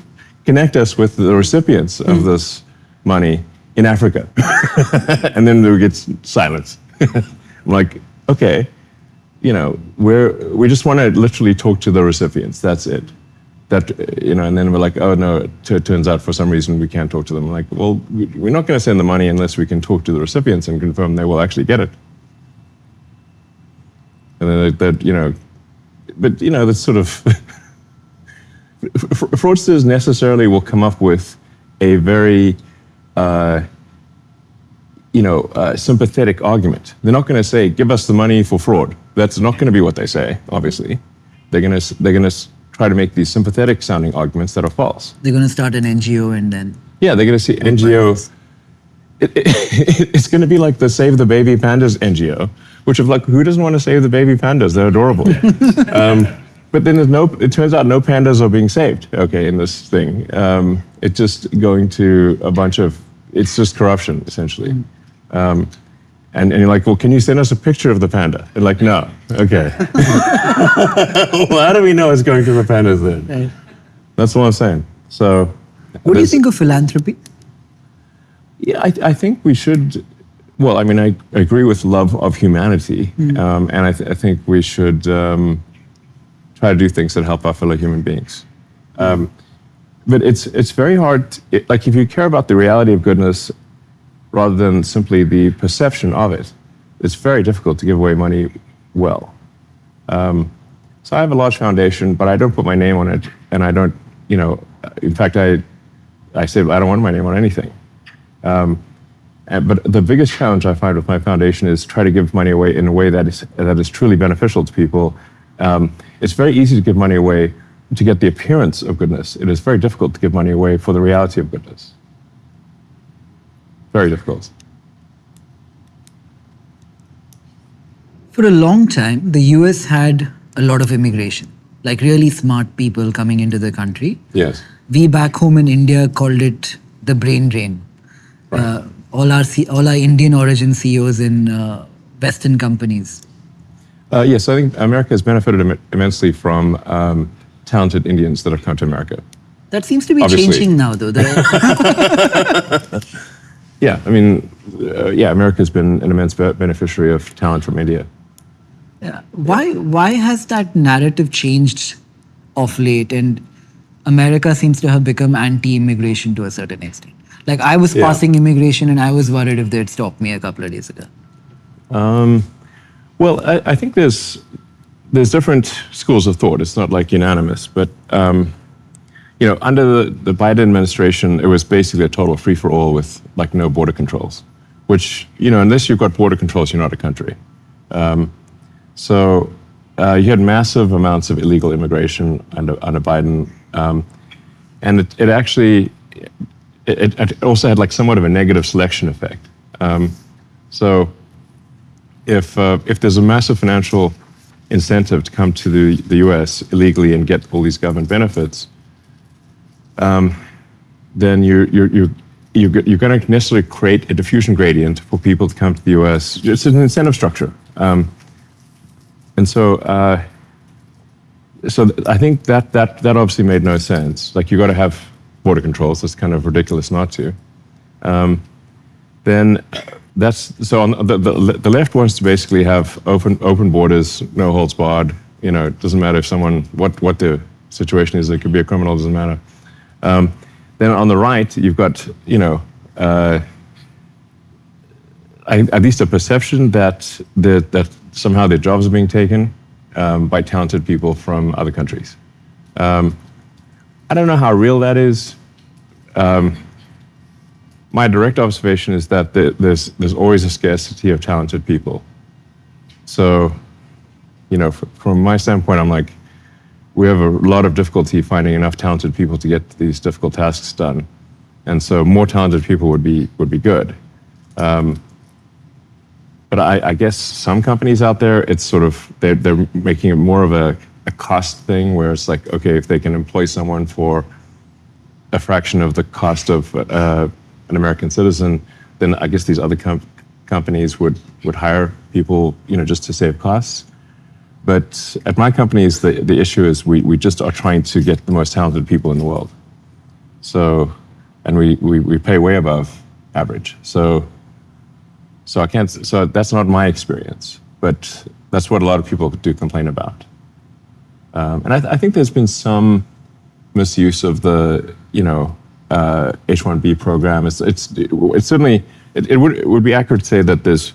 connect us with the recipients of this money in Africa? And then we get silence. I'm like, okay, we just want to literally talk to the recipients. That's it. And then we're like, oh no, it turns out for some reason we can't talk to them. I'm like, well, we're not going to send the money unless we can talk to the recipients and confirm they will actually get it. And then that's sort of fraudsters necessarily will come up with a very sympathetic argument. They're not going to say, give us the money for fraud. That's not going to be what they say, obviously. They're going to try to make these sympathetic sounding arguments that are false. They're going to start an NGO and then... Yeah, they're going to see NGO. It's going to be like the Save the Baby Pandas NGO, which is like, who doesn't want to save the baby pandas? They're adorable. But then it turns out no pandas are being saved, okay, in this thing. It's just going to it's just corruption, essentially. And you're like, well, can you send us a picture of the panda? And like, no. Okay. Well, how do we know it's going to the pandas then? Right. That's what I'm saying. So, what do you think of philanthropy? Yeah, I think we should. Well, I mean, I agree with love of humanity, and I think we should try to do things that help our fellow human beings. But it's very hard. Like, if you care about the reality of goodness, rather than simply the perception of it, it's very difficult to give away money well. So I have a large foundation, but I don't put my name on it, and I don't, in fact, I say I don't want my name on anything. But the biggest challenge I find with my foundation is try to give money away in a way that is truly beneficial to people. It's very easy to give money away to get the appearance of goodness. It is very difficult to give money away for the reality of goodness. Very difficult. For a long time, the US had a lot of immigration, like really smart people coming into the country. Yes. We back home in India called it the brain drain. Right. All our Indian origin CEOs in Western companies. Yes, I think America has benefited immensely from talented Indians that have come to America. That seems to be changing now, though. Yeah, I mean, America's been an immense beneficiary of talent from India. Yeah. Why has that narrative changed of late? And America seems to have become anti-immigration to a certain extent. Like, I was passing immigration and I was worried if they'd stop me a couple of days ago. Well, I think there's different schools of thought. It's not like unanimous, but under the Biden administration, it was basically a total free-for-all with like no border controls, which, unless you've got border controls, you're not a country. So you had massive amounts of illegal immigration under Biden, and it actually, it also had like somewhat of a negative selection effect. So if there's a massive financial incentive to come to the US illegally and get all these government benefits, then you're going to necessarily create a diffusion gradient for people to come to the US. It's an incentive structure. And so I think that obviously made no sense. Like, you got to have border controls. It's kind of ridiculous not to. Then on the left wants to basically have open borders, no holds barred. It doesn't matter if what the situation is. It could be a criminal. Doesn't matter. Then on the right, you've got at least a perception that somehow their jobs are being taken by talented people from other countries. I don't know how real that is. My direct observation is that there's always a scarcity of talented people. So, from my standpoint, I'm like, we have a lot of difficulty finding enough talented people to get these difficult tasks done, and so more talented people would be good. But I guess some companies out there, it's sort of they're making it more of a cost thing, where it's like, okay, if they can employ someone for a fraction of the cost of an American citizen, then I guess these other companies would hire people, just to save costs. But at my companies, the issue is we just are trying to get the most talented people in the world. So, and we pay way above average. So I can't. So that's not my experience, but that's what a lot of people do complain about. And I think there's been some misuse of the H1B program. It's certainly it would be accurate to say that there's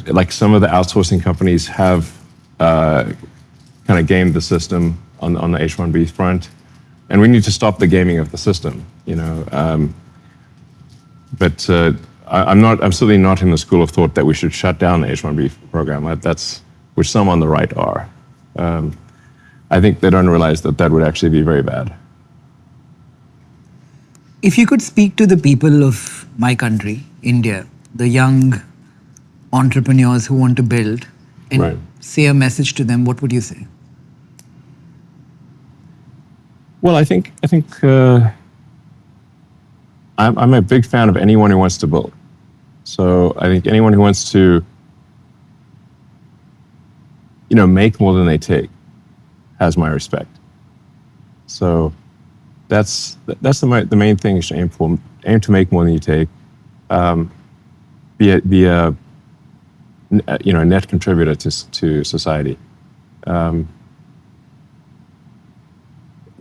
like some of the outsourcing companies have kind of gamed the system on the H1B front, and we need to stop the gaming of the system. But I'm certainly not in the school of thought that we should shut down the H1B program. That's which some on the right are. I think they don't realize that would actually be very bad. If you could speak to the people of my country, India, the young entrepreneurs who want to build, and say a message to them, what would you say? Well, I think I'm a big fan of anyone who wants to build. So I think anyone who wants to, make more than they take, has my respect. So that's the main thing you should aim for. Aim to make more than you take. Be a net contributor to society.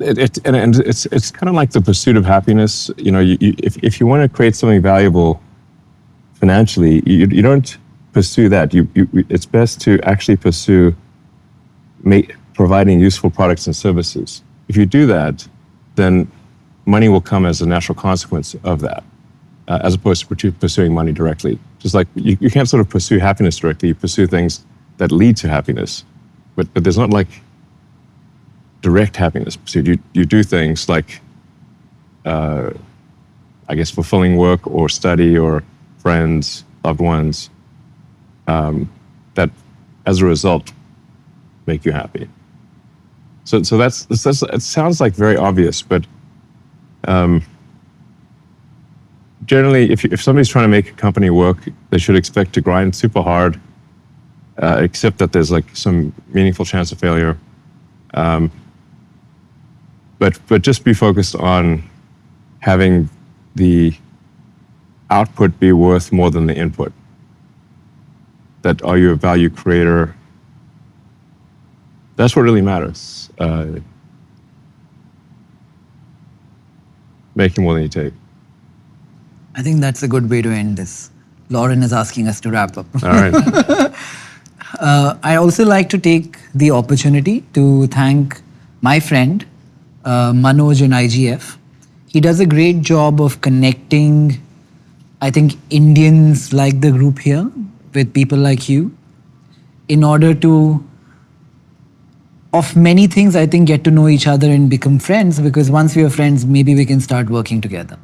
It's kind of like the pursuit of happiness. If you want to create something valuable financially, you don't pursue that. It's best to actually pursue providing useful products and services. If you do that, then money will come as a natural consequence of that, as opposed to pursuing money directly. Just like you can't sort of pursue happiness directly, you pursue things that lead to happiness. But there's not like direct happiness pursued. You do things like, I guess, fulfilling work or study or friends, loved ones, that as a result make you happy. So that's it sounds like very obvious, but generally, if somebody's trying to make a company work, they should expect to grind super hard, accept that there's like some meaningful chance of failure, but just be focused on having the output be worth more than the input. That are you a value creator? That's what really matters. Making more than you take. I think that's a good way to end this. Lauren is asking us to wrap up. All right. I also like to take the opportunity to thank my friend, Manoj in IGF. He does a great job of connecting, I think, Indians like the group here with people like you in order to, of many things, I think, get to know each other and become friends, because once we are friends, maybe we can start working together.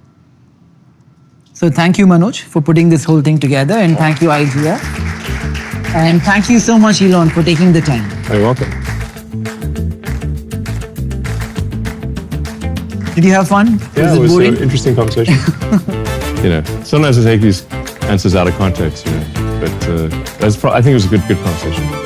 So thank you, Manoj, for putting this whole thing together, and thank you, IGF. And thank you so much, Elon, for taking the time. You're welcome. Did you have fun? Yeah, it was an interesting conversation. Sometimes I take these answers out of context, but I think it was a good conversation.